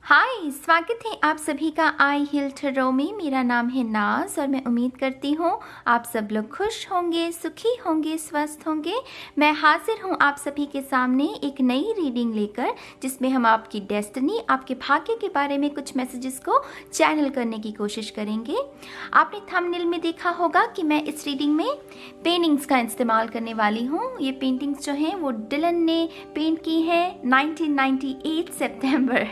हाय, स्वागत है आप सभी का आई हिल टरो में। मेरा नाम है नाज और मैं उम्मीद करती हूँ आप सब लोग खुश होंगे, सुखी होंगे, स्वस्थ होंगे। मैं हाजिर हूँ आप सभी के सामने एक नई रीडिंग लेकर, जिसमें हम आपकी डेस्टिनी, आपके भाग्य के बारे में कुछ मैसेजेस को चैनल करने की कोशिश करेंगे। आपने थंबनेल में देखा होगा कि मैं इस रीडिंग में पेंटिंग्स का इस्तेमाल करने वाली हूँ। ये पेंटिंग्स जो हैं वो डिलन ने पेंट की हैं 1998 सितंबर।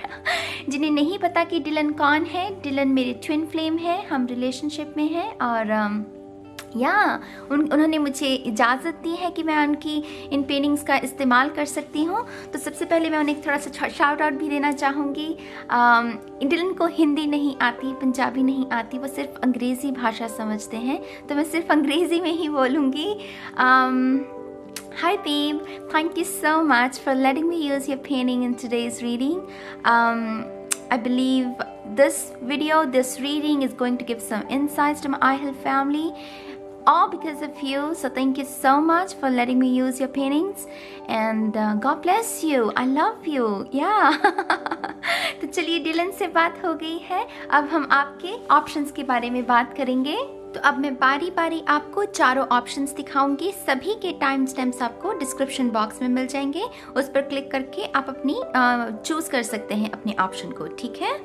जिन्हें नहीं पता कि डिलन कौन है, डिलन मेरे ट्विन फ्लेम है, हम रिलेशनशिप में हैं और उन्होंने मुझे इजाज़त दी है कि मैं उनकी इन पेंटिंग्स का इस्तेमाल कर सकती हूँ। तो सबसे पहले मैं उन्हें थोड़ा सा शाउट आउट भी देना चाहूँगी। डिलन को हिंदी नहीं आती, पंजाबी नहीं आती, वो सिर्फ अंग्रेज़ी भाषा समझते हैं, तो मैं सिर्फ अंग्रेज़ी में ही बोलूँगी। Hi babe, thank you so much for letting me use your painting in today's reading. I believe this reading is going to give some insights to my iHeal family, all because of you. So thank you so much for letting me use your paintings and God bless you. I love you. Yeah. तो चलिए, Dylan से बात हो गई है, अब हम आपके ऑप्शंस के बारे में बात करेंगे। तो अब मैं बारी बारी आपको चारों ऑप्शंस दिखाऊंगी। सभी के टाइम स्टैम्प्स आपको डिस्क्रिप्शन बॉक्स में मिल जाएंगे, उस पर क्लिक करके आप अपनी चूज कर सकते हैं अपने ऑप्शन को, ठीक है।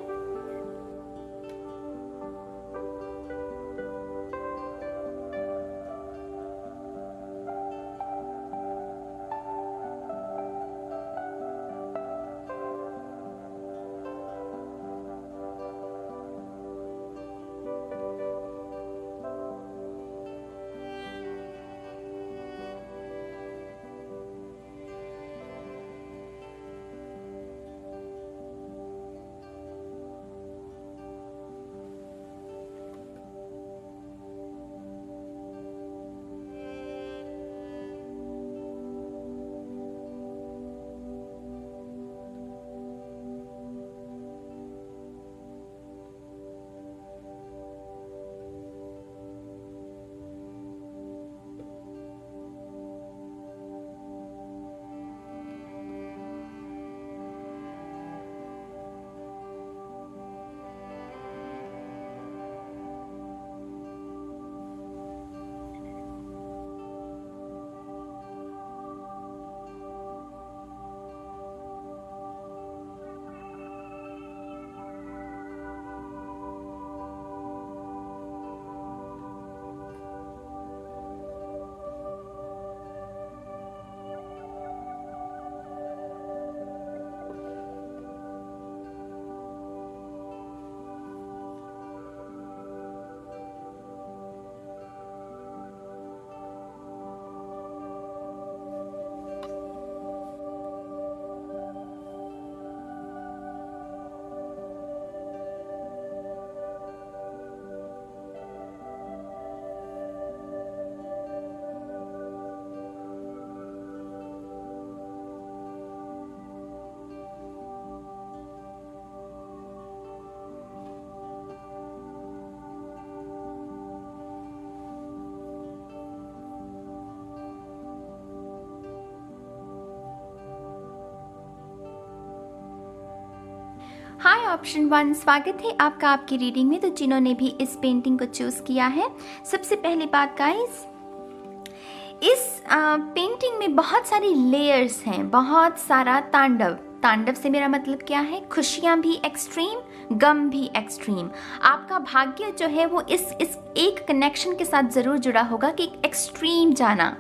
हाय ऑप्शन 1, स्वागत है आपका आपकी रीडिंग में। तो जिन्होंने भी इस पेंटिंग को चूज किया है, सबसे पहली बात गाइस, इस पेंटिंग में बहुत सारी लेयर्स हैं, बहुत सारा तांडव से मेरा मतलब क्या है, खुशियां भी एक्सट्रीम, गम भी एक्सट्रीम। आपका भाग्य जो है वो इस एक कनेक्शन के साथ जरूर जुड़ा होगा कि एक्सट्रीम जाना।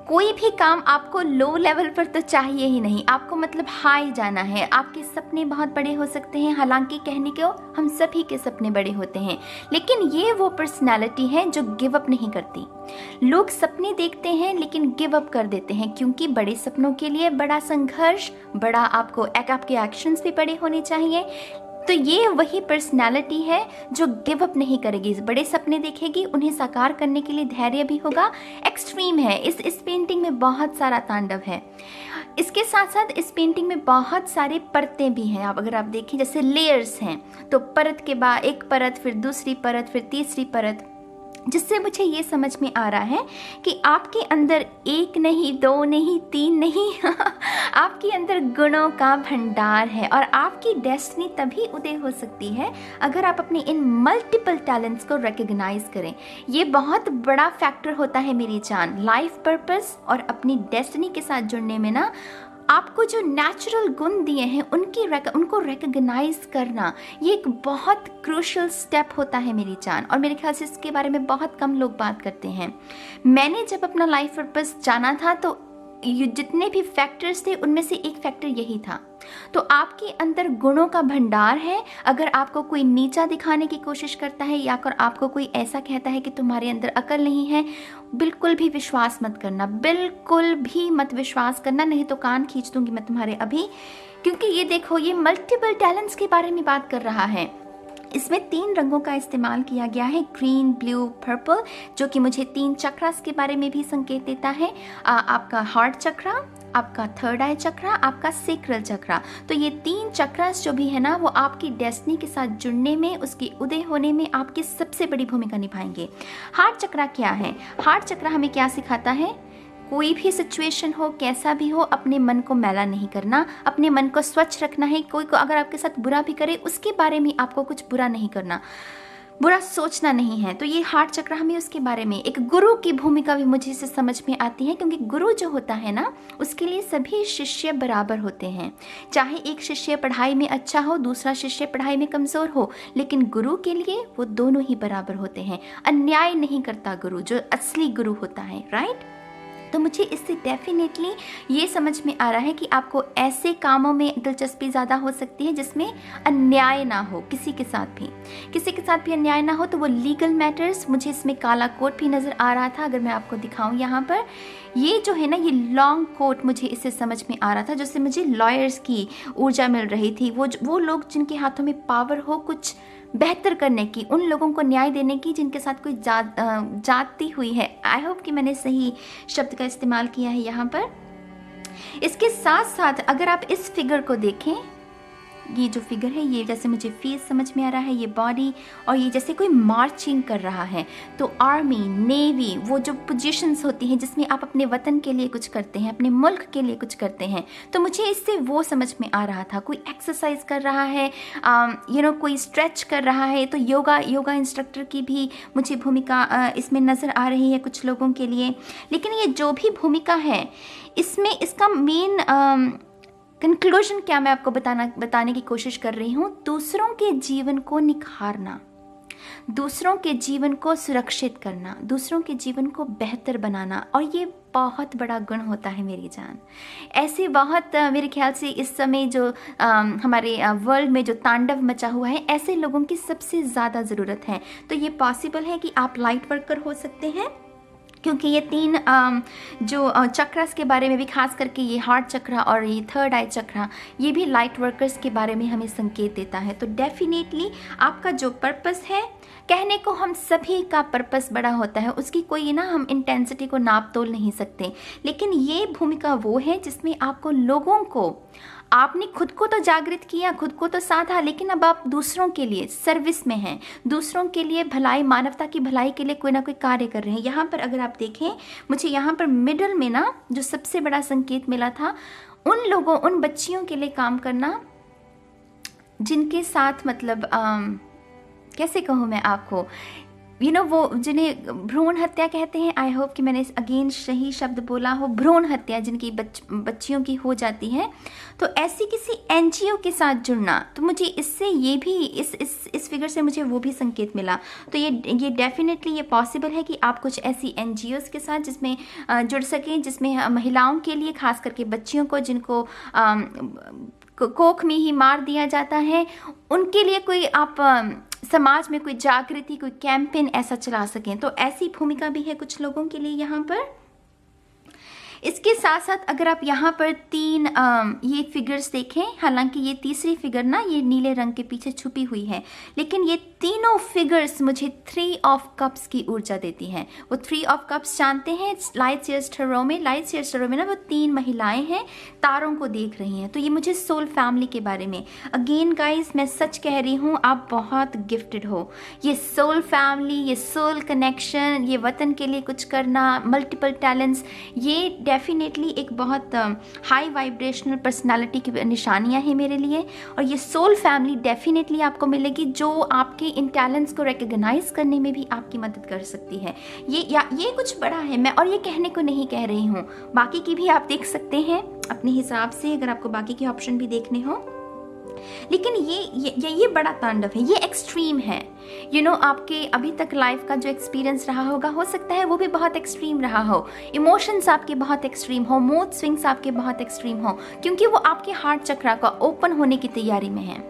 कोई भी काम आपको लो लेवल पर तो चाहिए ही नहीं, आपको मतलब हाई जाना है। आपके सपने बहुत बड़े हो सकते हैं, हालांकि कहने को हम सभी के सपने बड़े होते हैं, लेकिन ये वो पर्सनालिटी है जो गिव अप नहीं करती। लोग सपने देखते हैं लेकिन गिव अप कर देते हैं, क्योंकि बड़े सपनों के लिए बड़ा संघर्ष, बड़ा आपके एक्शंस भी बड़े होने चाहिए। तो ये वही पर्सनालिटी है जो गिव अप नहीं करेगी, बड़े सपने देखेगी, उन्हें साकार करने के लिए धैर्य भी होगा। एक्सट्रीम है, इस पेंटिंग में बहुत सारा तांडव है। इसके साथ साथ इस पेंटिंग में बहुत सारे परतें भी हैं। आप अगर आप देखें, जैसे लेयर्स हैं, तो परत के बाद एक परत, फिर दूसरी परत, फिर तीसरी परत, जिससे मुझे ये समझ में आ रहा है कि आपके अंदर एक नहीं, दो नहीं, तीन नहीं आपके अंदर गुणों का भंडार है और आपकी डेस्टिनी तभी उदय हो सकती है अगर आप अपने इन मल्टीपल टैलेंट्स को रिकॉग्नाइज करें। ये बहुत बड़ा फैक्टर होता है मेरी जान, लाइफ पर्पस और अपनी डेस्टिनी के साथ जुड़ने में ना। आपको जो नेचुरल गुण दिए हैं उनको रिकॉग्नाइज करना, ये एक बहुत क्रूशियल स्टेप होता है मेरी जान, और मेरे ख्याल से इसके बारे में बहुत कम लोग बात करते हैं। मैंने जब अपना लाइफ पर्पस जाना था तो जितने भी फैक्टर्स थे उनमें से एक फैक्टर यही था। तो आपके अंदर गुणों का भंडार है। अगर आपको कोई नीचा दिखाने की कोशिश करता है या अगर आपको कोई ऐसा कहता है कि तुम्हारे अंदर अकल नहीं है, बिल्कुल भी विश्वास मत करना, बिल्कुल भी मत विश्वास करना, नहीं तो कान खींच दूंगी मैं तुम्हारे अभी। क्योंकि ये देखो, ये मल्टीपल टैलेंट्स के बारे में बात कर रहा है। इसमें 3 रंगों का इस्तेमाल किया गया है, ग्रीन, ब्लू, पर्पल, जो कि मुझे 3 चक्रास के बारे में भी संकेत देता है। आपका हार्ट चक्रा, आपका थर्ड आई चक्रा, आपका सेक्रल चक्रा। तो ये 3 चक्रास जो भी है ना, वो आपकी डेस्टिनी के साथ जुड़ने में, उसकी उदय होने में आपकी सबसे बड़ी भूमिका निभाएंगे। हार्ट चक्रा क्या है? हार्ट चक्रा हमें क्या सिखाता है? कोई भी सिचुएशन हो, कैसा भी हो, अपने मन को मैला नहीं करना, अपने मन को स्वच्छ रखना है। कोई को अगर आपके साथ बुरा भी करे, उसके बारे में आपको कुछ बुरा नहीं करना, बुरा सोचना नहीं है। तो ये हार्ट चक्र हमें उसके बारे में, एक गुरु की भूमिका भी मुझे इसे समझ में आती है, क्योंकि गुरु जो होता है ना, उसके लिए सभी शिष्य बराबर होते हैं। चाहे एक शिष्य पढ़ाई में अच्छा हो, दूसरा शिष्य पढ़ाई में कमज़ोर हो, लेकिन गुरु के लिए वो दोनों ही बराबर होते हैं। अन्याय नहीं करता गुरु, जो असली गुरु होता है, राइट। तो मुझे इससे डेफिनेटली ये समझ में आ रहा है कि आपको ऐसे कामों में दिलचस्पी ज़्यादा हो सकती है जिसमें अन्याय ना हो, किसी के साथ भी अन्याय ना हो। तो वो लीगल मैटर्स, मुझे इसमें काला कोट भी नज़र आ रहा था। अगर मैं आपको दिखाऊं यहाँ पर, ये जो है ना, ये लॉन्ग कोट मुझे इससे समझ में आ रहा था, जिससे मुझे लॉयर्स की ऊर्जा मिल रही थी। वो लोग जिनके हाथों में पावर हो कुछ बेहतर करने की, उन लोगों को न्याय देने की जिनके साथ कोई जाती हुई है। आई होप कि मैंने सही शब्द का इस्तेमाल किया है यहाँ पर। इसके साथ साथ अगर आप इस फिगर को देखें, ये जो फिगर है, ये जैसे मुझे फेस समझ में आ रहा है, ये बॉडी, और ये जैसे कोई मार्चिंग कर रहा है। तो आर्मी, नेवी, वो जो पोजीशंस होती हैं जिसमें आप अपने वतन के लिए कुछ करते हैं, अपने मुल्क के लिए कुछ करते हैं, तो मुझे इससे वो समझ में आ रहा था। कोई एक्सरसाइज कर रहा है, कोई स्ट्रेच कर रहा है। तो योगा इंस्ट्रक्टर की भी मुझे भूमिका इसमें नज़र आ रही है कुछ लोगों के लिए। लेकिन ये जो भी भूमिका है, इसमें इसका मेन कंक्लूजन क्या मैं आपको बताने की कोशिश कर रही हूँ, दूसरों के जीवन को निखारना, दूसरों के जीवन को सुरक्षित करना, दूसरों के जीवन को बेहतर बनाना। और ये बहुत बड़ा गुण होता है मेरी जान। ऐसे बहुत मेरे ख्याल से इस समय जो हमारे वर्ल्ड में जो तांडव मचा हुआ है, ऐसे लोगों की सबसे ज़्यादा ज़रूरत है। तो ये पॉसिबल है कि आप लाइट वर्कर हो सकते हैं, क्योंकि ये 3 जो चक्रास के बारे में भी, खास करके ये हार्ट चक्रा और ये थर्ड आई चक्रा, ये भी लाइट वर्कर्स के बारे में हमें संकेत देता है। तो डेफिनेटली आपका जो पर्पस है, कहने को हम सभी का पर्पस बड़ा होता है, उसकी कोई ना हम इंटेंसिटी को नाप तोल नहीं सकते, लेकिन ये भूमिका वो है जिसमें आपको लोगों को, आपने खुद को तो जागृत किया, खुद को तो साधा, लेकिन अब आप दूसरों के लिए सर्विस में हैं, दूसरों के लिए भलाई, मानवता की भलाई के लिए कोई ना कोई कार्य कर रहे हैं। यहाँ पर अगर आप देखें, मुझे यहाँ पर मिडल में ना जो सबसे बड़ा संकेत मिला था, उन लोगों, उन बच्चियों के लिए काम करना जिनके साथ, मतलब कैसे कहूँ मैं आपको, वो जिन्हें भ्रूण हत्या कहते हैं। आई होप कि मैंने अगेन सही शब्द बोला हो, भ्रूण हत्या जिनकी बच्चियों की हो जाती है। तो ऐसी किसी एनजीओ के साथ जुड़ना, तो मुझे इससे ये भी इस फिगर से मुझे वो भी संकेत मिला। तो ये डेफिनेटली ये पॉसिबल है कि आप कुछ ऐसी एनजीओज़ के साथ जिसमें जुड़ सकें, जिसमें महिलाओं के लिए, खास करके बच्चियों को जिनको कोख में ही मार दिया जाता है, उनके लिए कोई आप समाज में कोई जागृति, कोई कैंपेन ऐसा चला सकें। तो ऐसी भूमिका भी है कुछ लोगों के लिए यहाँ पर। इसके साथ साथ अगर आप यहाँ पर 3 ये फिगर्स देखें, हालांकि ये तीसरी फिगर ना ये नीले रंग के पीछे छुपी हुई है, लेकिन ये तीनों फिगर्स मुझे 3 ऑफ कप्स की ऊर्जा देती हैं। वो 3 ऑफ कप्स जानते हैं लाइट सीयर्स टैरो में, लाइट सीयर्स टैरो में ना वो 3 महिलाएं हैं, तारों को देख रही हैं। तो ये मुझे सोल फैमिली के बारे में, अगेन गाइज मैं सच कह रही हूँ, आप बहुत गिफ्टेड हो। ये सोल फैमिली, ये सोल कनेक्शन, ये वतन के लिए कुछ करना, मल्टीपल टैलेंट्स, ये डेफिनेटली एक बहुत हाई वाइब्रेशनल पर्सनालिटी की निशानियां हैं मेरे लिए। और ये सोल फैमिली डेफिनेटली आपको मिलेगी जो आपके इन टैलेंट्स को रिकॉग्नाइज करने में भी आपकी मदद कर सकती है। ये कुछ बड़ा है, मैं और ये कहने को नहीं कह रही हूँ, बाकी की भी आप देख सकते हैं अपने हिसाब से अगर आपको बाकी के ऑप्शन भी देखने हो, लेकिन ये बड़ा तांडव है, ये एक्सट्रीम है। आपके अभी तक लाइफ का जो एक्सपीरियंस रहा होगा, हो सकता है वो भी बहुत एक्सट्रीम रहा हो, इमोशंस आपके बहुत एक्सट्रीम हो, मूड स्विंग्स आपके बहुत एक्सट्रीम हो, क्योंकि वो आपके हार्ट चक्रा का ओपन होने की तैयारी में है।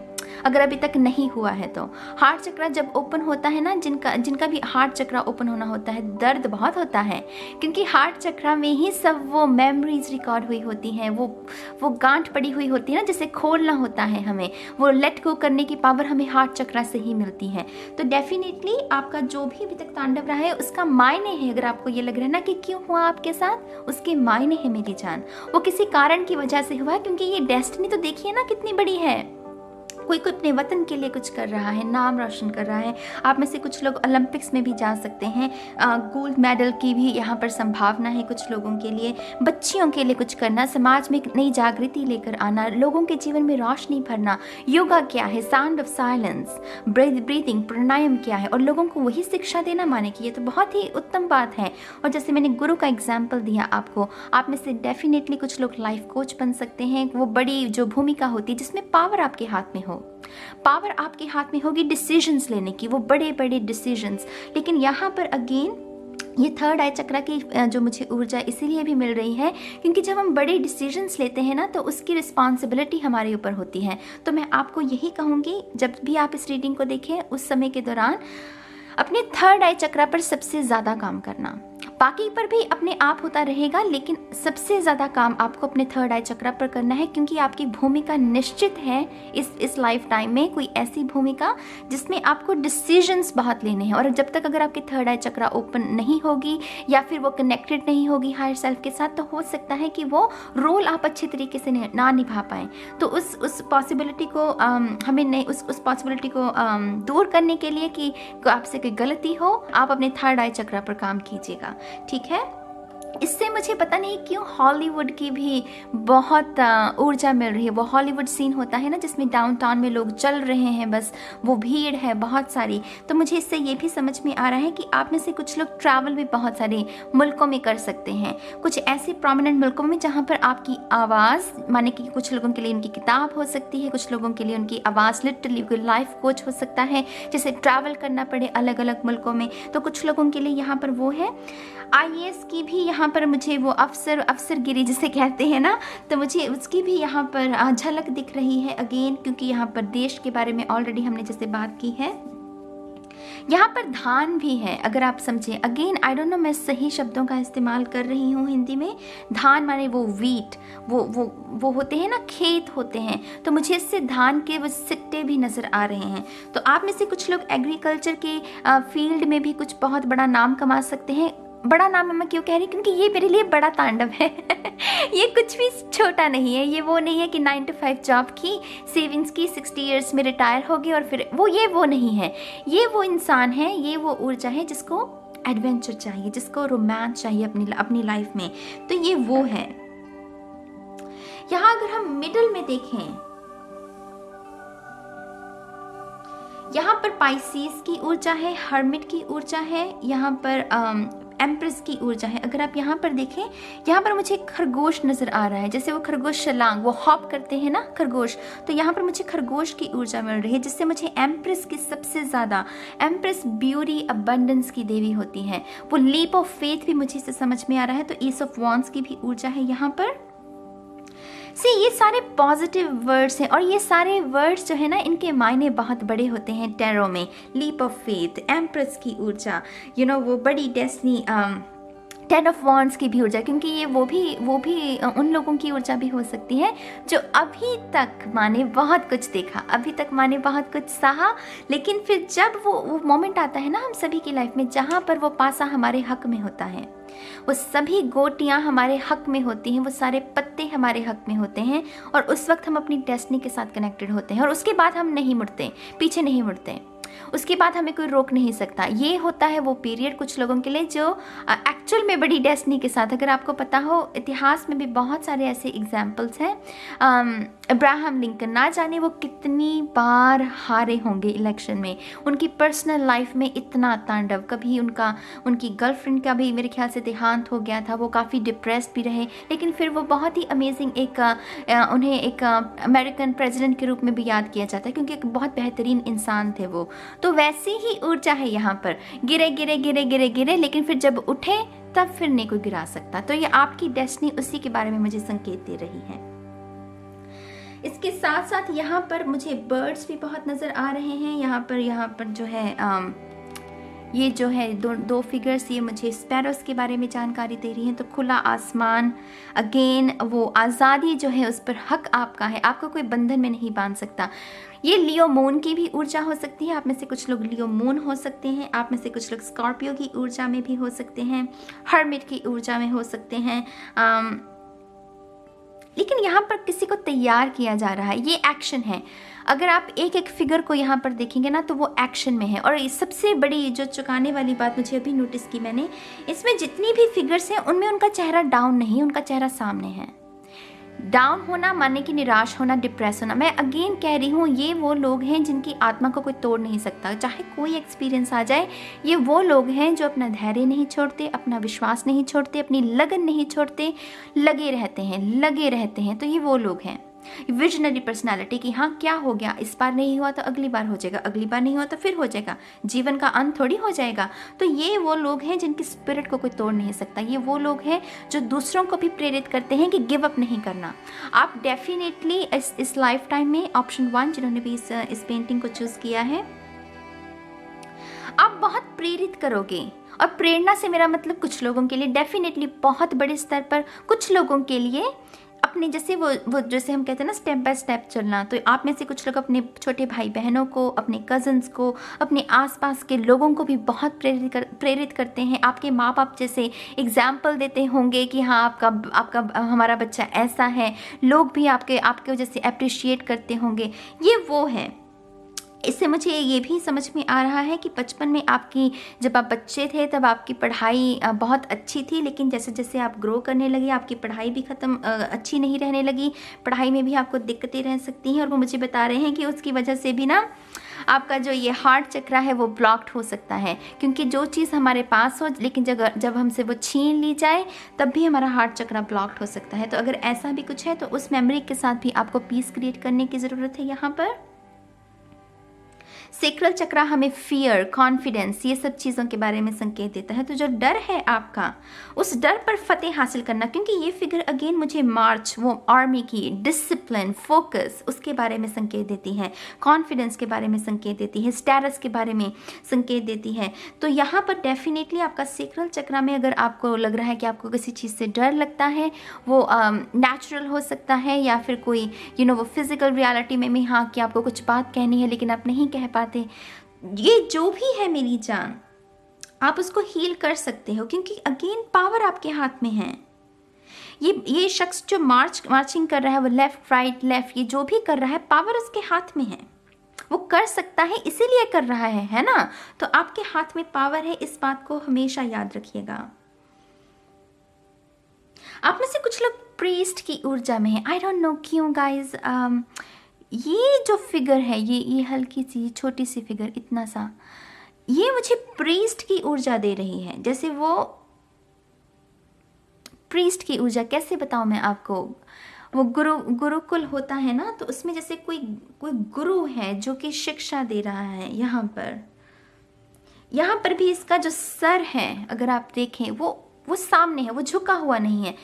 अगर अभी तक नहीं हुआ है तो हार्ट चक्रा जब ओपन होता है ना, जिनका भी हार्ट चक्रा ओपन होना होता है, दर्द बहुत होता है, क्योंकि हार्ट चक्रा में ही सब वो मेमोरीज रिकॉर्ड हुई होती हैं, वो गांठ पड़ी हुई होती है ना, जिसे खोलना होता है हमें, वो लेट गो करने की पावर हमें हार्ट चक्रा से ही मिलती है। तो डेफिनेटली आपका जो भी अभी तक तांडव रहा है उसका मायने है। अगर आपको ये लग रहा है ना कि क्यों हुआ आपके साथ, उसके मायने है मेरी जान, वो किसी कारण की वजह से हुआ, क्योंकि ये डेस्टिनी तो देखिए ना कितनी बड़ी है। कोई अपने वतन के लिए कुछ कर रहा है, नाम रोशन कर रहा है। आप में से कुछ लोग ओलंपिक्स में भी जा सकते हैं, गोल्ड मेडल की भी यहाँ पर संभावना है कुछ लोगों के लिए। बच्चियों के लिए कुछ करना, समाज में एक नई जागृति लेकर आना, लोगों के जीवन में रोशनी भरना। योगा क्या है, साउंड ऑफ साइलेंस, ब्रीथिंग, प्राणायाम क्या है, और लोगों को वही शिक्षा देना, माने कि ये तो बहुत ही उत्तम बात है। और जैसे मैंने गुरु का एग्जाम्पल दिया आपको, आप में से डेफिनेटली कुछ लोग लाइफ कोच बन सकते हैं। वो बड़ी जो भूमिका होती है जिसमें पावर आपके हाथ में हो, पावर आपके हाथ में होगी डिसीजंस लेने की, वो बड़े बड़े डिसीजंस। लेकिन यहाँ पर अगेन ये थर्ड आई चक्रा की जो मुझे ऊर्जा इसीलिए भी मिल रही है क्योंकि जब हम बड़े डिसीजंस लेते हैं ना, तो उसकी रिस्पॉन्सिबिलिटी हमारे ऊपर होती है। तो मैं आपको यही कहूँगी, जब भी आप इस रीडिंग को देखें उस समय के दौरान अपने थर्ड आई चक्रा पर सबसे ज़्यादा काम करना। बाकी पर भी अपने आप होता रहेगा, लेकिन सबसे ज़्यादा काम आपको अपने थर्ड आई चक्रा पर करना है, क्योंकि आपकी भूमिका निश्चित है इस लाइफ टाइम में, कोई ऐसी भूमिका जिसमें आपको डिसीजंस बहुत लेने हैं। और जब तक अगर आपकी थर्ड आई चक्रा ओपन नहीं होगी या फिर वो कनेक्टेड नहीं होगी हायर सेल्फ के साथ, तो हो सकता है कि वो रोल आप अच्छे तरीके से ना निभा पाएँ। तो उस पॉसिबिलिटी को हमें नहीं, उस पॉसिबिलिटी को दूर करने के लिए कि आपसे कोई गलती हो, आप अपने थर्ड आई चक्रा पर काम कीजिएगा, ठीक है। इससे मुझे पता नहीं क्यों हॉलीवुड की भी बहुत ऊर्जा मिल रही है। वो हॉलीवुड सीन होता है ना जिसमें डाउनटाउन में लोग चल रहे हैं, बस वो भीड़ है बहुत सारी। तो मुझे इससे ये भी समझ में आ रहा है कि आप में से कुछ लोग ट्रैवल भी बहुत सारे मुल्कों में कर सकते हैं, कुछ ऐसे प्रोमिनेंट मुल्कों में जहाँ पर आपकी आवाज़, माने कि कुछ लोगों के लिए उनकी किताब हो सकती है, कुछ लोगों के लिए उनकी आवाज़ लिटरली कोई लाइफ कोच हो सकता है, जैसे ट्रैवल करना पड़े अलग अलग मुल्कों में। तो कुछ लोगों के लिए यहाँ पर वो है। IAS की भी यहाँ पर मुझे वो अफसरगिरी जिसे कहते हैं ना, तो मुझे उसकी भी यहाँ पर झलक दिख रही है अगेन, क्योंकि यहाँ पर देश के बारे में ऑलरेडी हमने जैसे बात की है। यहाँ पर धान भी है, अगर आप समझें। अगेन आई डोंट नो मैं सही शब्दों का इस्तेमाल कर रही हूँ हिंदी में। धान माने वो वीट, वो होते हैं ना, खेत होते हैं। तो मुझे इससे धान के वो सिट्टे भी नज़र आ रहे हैं। तो आप में से कुछ लोग एग्रीकल्चर के फील्ड में भी कुछ बहुत बड़ा नाम कमा सकते हैं। बड़ा नाम मैं क्यों कह रही हूँ, क्योंकि ये मेरे लिए बड़ा तांडव है। ये कुछ भी छोटा नहीं है। ये वो नहीं है कि 9 to 5 जॉब की, सेविंग्स की, 60 ईयर्स में रिटायर होगी और फिर वो नहीं है। ये वो इंसान है, ये वो ऊर्जा है जिसको एडवेंचर चाहिए, जिसको रोमांस चाहिए अपनी लाइफ में। तो ये वो है। यहाँ अगर हम मिडल में देखें, यहाँ पर पाइसेस की ऊर्जा है, हर्मिट की ऊर्जा है, यहाँ पर एम्प्रेस की ऊर्जा है। अगर आप यहाँ पर देखें, यहाँ पर मुझे खरगोश नजर आ रहा है, जैसे वो खरगोश छलांग, वो हॉप करते हैं ना खरगोश, तो यहाँ पर मुझे खरगोश की ऊर्जा मिल रही है, जिससे मुझे एम्प्रेस की सबसे ज्यादा, एम्प्रेस ब्यूटी अबंडेंस की देवी होती है। वो लीप ऑफ फेथ भी मुझे इससे समझ में आ रहा है। तो ईस ऑफ वॉन्ड्स की भी ऊर्जा है यहाँ पर। ये सारे पॉजिटिव वर्ड्स हैं, और ये सारे वर्ड्स जो है ना, इनके मायने बहुत बड़े होते हैं टैरो में। लीप ऑफ फेथ, एम्प्रेस की ऊर्जा, वो बड़ी डेस्टिनी टेन ऑफ वॉन्ड्स की भी ऊर्जा, क्योंकि ये वो भी उन लोगों की ऊर्जा भी हो सकती है जो अभी तक माने बहुत कुछ देखा, अभी तक माने बहुत कुछ सहा, लेकिन फिर जब वो मोमेंट आता है ना हम सभी की लाइफ में जहाँ पर वो पासा हमारे हक में होता है, वो सभी गोटियाँ हमारे हक में होती हैं, वो सारे पत्ते हमारे हक में होते हैं, और उस वक्त हम अपनी डेस्टिनी के साथ कनेक्टेड होते हैं, और उसके बाद हम नहीं मुड़ते, पीछे नहीं मुड़ते, उसके बाद हमें कोई रोक नहीं सकता। ये होता है वो पीरियड कुछ लोगों के लिए जो एक्चुअल में बड़ी डेस्टिनी के साथ, अगर आपको पता हो इतिहास में भी बहुत सारे ऐसे एग्जाम्पल्स हैं। अब्राहम लिंकन, ना जाने वो कितनी बार हारे होंगे इलेक्शन में, उनकी पर्सनल लाइफ में इतना तांडव, कभी उनकी गर्लफ्रेंड का भी मेरे ख्याल से देहांत हो गया था, वो काफ़ी डिप्रेस्ड भी रहे, लेकिन फिर वो बहुत ही अमेजिंग उन्हें एक अमेरिकन प्रेसिडेंट के रूप में भी याद किया जाता है, क्योंकि एक बहुत बेहतरीन इंसान थे वो। तो वैसी ही ऊर्जा है यहाँ पर, गिरे गिरे गिरे गिरे गिरे, लेकिन फिर जब उठे तब फिर नहीं कोई गिरा सकता। तो ये आपकी डेस्टिनी उसी के बारे में मुझे संकेत दे रही है। इसके साथ साथ यहाँ पर मुझे बर्ड्स भी बहुत नज़र आ रहे हैं। यहाँ पर जो है ये जो है दो फिगर्स, ये मुझे स्पैरोस के बारे में जानकारी दे रही हैं। तो खुला आसमान, अगेन वो आज़ादी जो है उस पर हक आपका है, आपको कोई बंधन में नहीं बांध सकता। ये लियो मून की भी ऊर्जा हो सकती है, आप में से कुछ लोग लियो मून हो सकते हैं, आप में से कुछ लोग स्कॉर्पियो की ऊर्जा में भी हो सकते हैं, हर्मिट की ऊर्जा में हो सकते हैं। लेकिन यहाँ पर किसी को तैयार किया जा रहा है, ये एक्शन है। अगर आप एक एक फिगर को यहाँ पर देखेंगे ना तो वो एक्शन में है। और सबसे बड़ी जो चौंकाने वाली बात मुझे अभी नोटिस की मैंने, इसमें जितनी भी फिगर्स हैं उनमें उनका चेहरा डाउन नहीं, उनका चेहरा सामने है। डाउन होना माने कि निराश होना, डिप्रेस होना। मैं अगेन कह रही हूँ, ये वो लोग हैं जिनकी आत्मा को कोई तोड़ नहीं सकता, चाहे कोई एक्सपीरियंस आ जाए। ये वो लोग हैं जो अपना धैर्य नहीं छोड़ते, अपना विश्वास नहीं छोड़ते, अपनी लगन नहीं छोड़ते, लगे रहते हैं। तो ये वो लोग हैं विजनरी पर्सनालिटी की। हाँ, क्या हो गया, इस बार नहीं हुआ तो अगली बार हो जाएगा, अगली बार नहीं हुआ तो फिर हो जाएगा, जीवन का अंत थोड़ी हो जाएगा। तो ये वो लोग हैं जिनकी स्पिरिट को कोई तोड़ नहीं सकता। ये वो लोग हैं जो दूसरों को भी प्रेरित करते हैं कि गिव अप नहीं करना। आप डेफिनेटली इस लाइफ टाइम में ऑप्शन 1 जिन्होंने भी इस पेंटिंग को चूज किया है, आप बहुत प्रेरित करोगे। और प्रेरणा से मेरा मतलब कुछ लोगों के लिए डेफिनेटली बहुत बड़े स्तर पर, कुछ लोगों के लिए अपने जैसे वो जैसे हम कहते हैं ना स्टेप बाय स्टेप चलना। तो आप में से कुछ लोग अपने छोटे भाई बहनों को, अपने कज़न्स को, अपने आसपास के लोगों को भी बहुत प्रेरित करते हैं। आपके माँ बाप जैसे एग्जाम्पल देते होंगे कि हाँ आपका हमारा बच्चा ऐसा है, लोग भी आपके वजह से अप्रिशिएट करते होंगे। ये वो है। इससे मुझे ये भी समझ में आ रहा है कि बचपन में जब आप बच्चे थे तब आपकी पढ़ाई बहुत अच्छी थी, लेकिन जैसे जैसे आप ग्रो करने लगे आपकी पढ़ाई भी अच्छी नहीं रहने लगी, पढ़ाई में भी आपको दिक्कतें रह सकती हैं। और वो मुझे बता रहे हैं कि उसकी वजह से भी ना आपका जो ये हार्ट चक्रा है वो ब्लॉक्ड हो सकता है, क्योंकि जो चीज़ हमारे पास हो लेकिन जब हमसे वो छीन ली जाए तब भी हमारा हार्ट चक्रा ब्लॉक्ड हो सकता है। तो अगर ऐसा भी कुछ है तो उस मेमोरी के साथ भी आपको पीस क्रिएट करने की ज़रूरत है। यहाँ पर सेक्रल चक्रा हमें फियर, कॉन्फिडेंस, ये सब चीज़ों के बारे में संकेत देता है। तो जो डर है आपका, उस डर पर फतेह हासिल करना, क्योंकि ये फिगर अगेन मुझे मार्च, वो आर्मी की डिसिप्लिन, फोकस, उसके बारे में संकेत देती है, कॉन्फिडेंस के बारे में संकेत देती है, स्टेटस के बारे में संकेत देती है। तो यहाँ पर डेफिनेटली आपका सेक्रल चक्रा में अगर आपको लग रहा है कि आपको किसी चीज़ से डर लगता है, वो नेचुरल हो सकता है या फिर कोई वो फिजिकल रियलिटी में भी, हाँ कि आपको कुछ बात कहनी है लेकिन आप नहीं कह पाते, ये जो भी है मेरी जान, आप उसको हील कर सकते हो, क्योंकि अगेन पावर आपके हाथ में है। ये शख्स जो मार्चिंग कर रहा है, वो लेफ्ट राइट लेफ्ट, ये जो भी कर रहा है, पावर उसके हाथ में है, वो कर सकता है, इसीलिए कर रहा है ना। तो आपके हाथ में पावर है, इस बात को हमेशा याद रखिएगा। आप में से कुछ लोग प्रीस्ट की ऊर्जा में है। आई डोंट नो क्यों गाइज, ये जो फिगर है, ये हल्की सी छोटी सी फिगर, इतना सा, ये मुझे प्रीस्ट की ऊर्जा दे रही है। जैसे वो प्रीस्ट की ऊर्जा कैसे बताऊं मैं आपको, वो गुरुकुल होता है ना, तो उसमें जैसे कोई गुरु है जो कि शिक्षा दे रहा है। यहाँ पर भी इसका जो सर है अगर आप देखें वो सामने है, वो झुका हुआ नहीं है।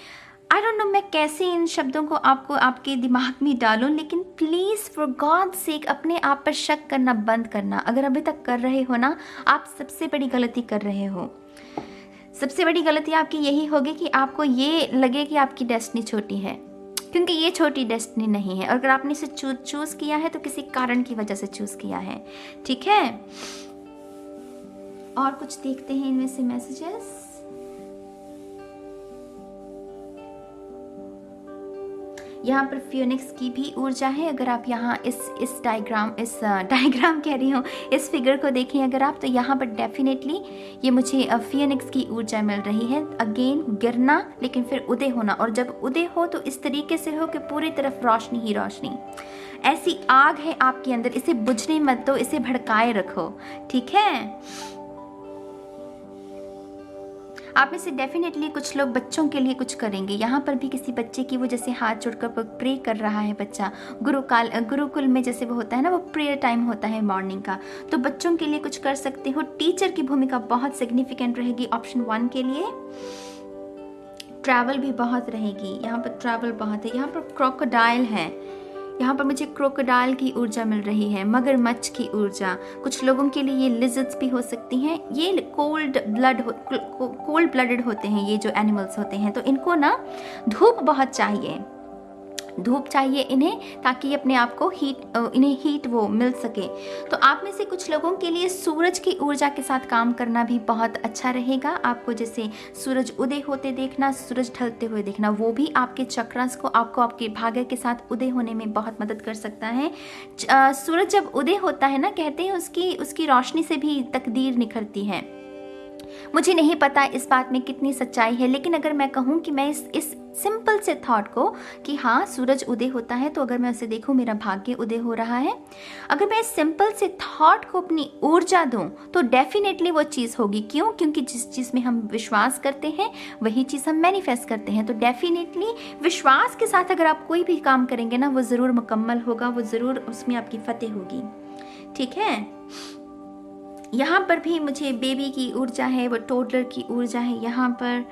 आई डोंट नो मैं कैसे इन शब्दों को आपके दिमाग में डालूं, लेकिन प्लीज़ फॉर गॉड सेक अपने आप पर शक करना बंद करना। अगर अभी तक कर रहे हो ना, आप सबसे बड़ी गलती कर रहे हो। सबसे बड़ी गलती आपकी यही होगी कि आपको ये लगे कि आपकी डेस्टिनी छोटी है, क्योंकि ये छोटी डेस्टिनी नहीं है। और अगर आपने इसे चूज किया है तो किसी कारण की वजह से चूज किया है, ठीक है। और कुछ देखते हैं इनमें से मैसेजेस। यहाँ पर फियोनिक्स की भी ऊर्जा है। अगर आप यहाँ इस डायग्राम कह रही हूँ, इस फिगर को देखें अगर आप, तो यहाँ पर डेफिनेटली ये मुझे फियोनिक्स की ऊर्जा मिल रही है। अगेन गिरना, लेकिन फिर उदय होना, और जब उदय हो तो इस तरीके से हो कि पूरी तरफ रोशनी ही रोशनी। ऐसी आग है आपके अंदर, इसे बुझने मत दो, इसे भड़काए रखो, ठीक है। आप में से डेफिनेटली कुछ लोग बच्चों के लिए कुछ करेंगे। यहाँ पर भी किसी बच्चे की वो जैसे हाथ जोड़कर प्रे कर रहा है बच्चा, गुरुकुल में जैसे वो होता है ना, वो प्रेयर टाइम होता है मॉर्निंग का, तो बच्चों के लिए कुछ कर सकते हो। टीचर की भूमिका बहुत सिग्निफिकेंट रहेगी ऑप्शन 1 के लिए। ट्रैवल भी बहुत रहेगी, यहाँ पर ट्रैवल बहुत है। यहाँ पर क्रोकोडाइल है, यहाँ पर मुझे क्रोकोडाइल की ऊर्जा मिल रही है, मगरमच्छ की ऊर्जा। कुछ लोगों के लिए ये लिजर्ड्स भी हो सकती हैं। ये कोल्ड ब्लडेड होते हैं, ये जो एनिमल्स होते हैं, तो इनको ना धूप बहुत चाहिए, धूप चाहिए इन्हें, ताकि ये अपने आप को इन्हें हीट वो मिल सके। तो आप में से कुछ लोगों के लिए सूरज की ऊर्जा के साथ काम करना भी बहुत अच्छा रहेगा। आपको जैसे सूरज उदय होते देखना, सूरज ढलते हुए देखना, वो भी आपके चक्रास को, आपको आपके भाग्य के साथ उदय होने में बहुत मदद कर सकता है। सूरज जब उदय होता है ना, कहते हैं उसकी रोशनी से भी तकदीर निखरती है। मुझे नहीं पता इस बात में कितनी सच्चाई है, लेकिन अगर मैं कहूँ कि मैं इस सिंपल से थॉट को कि हाँ सूरज उदय होता है, तो अगर मैं उसे देखूँ मेरा भाग्य उदय हो रहा है, अगर मैं इस सिंपल से थॉट को अपनी ऊर्जा दूँ तो डेफिनेटली वो चीज़ होगी। क्यों? क्योंकि जिस चीज़ में हम विश्वास करते हैं वही चीज़ हम मैनिफेस्ट करते हैं। तो डेफिनेटली विश्वास के साथ अगर आप कोई भी काम करेंगे ना, वो ज़रूर मुकम्मल होगा, वो ज़रूर उसमें आपकी फतेह होगी, ठीक है। यहाँ पर भी मुझे बेबी की ऊर्जा है, वो टोडलर की ऊर्जा है। यहाँ पर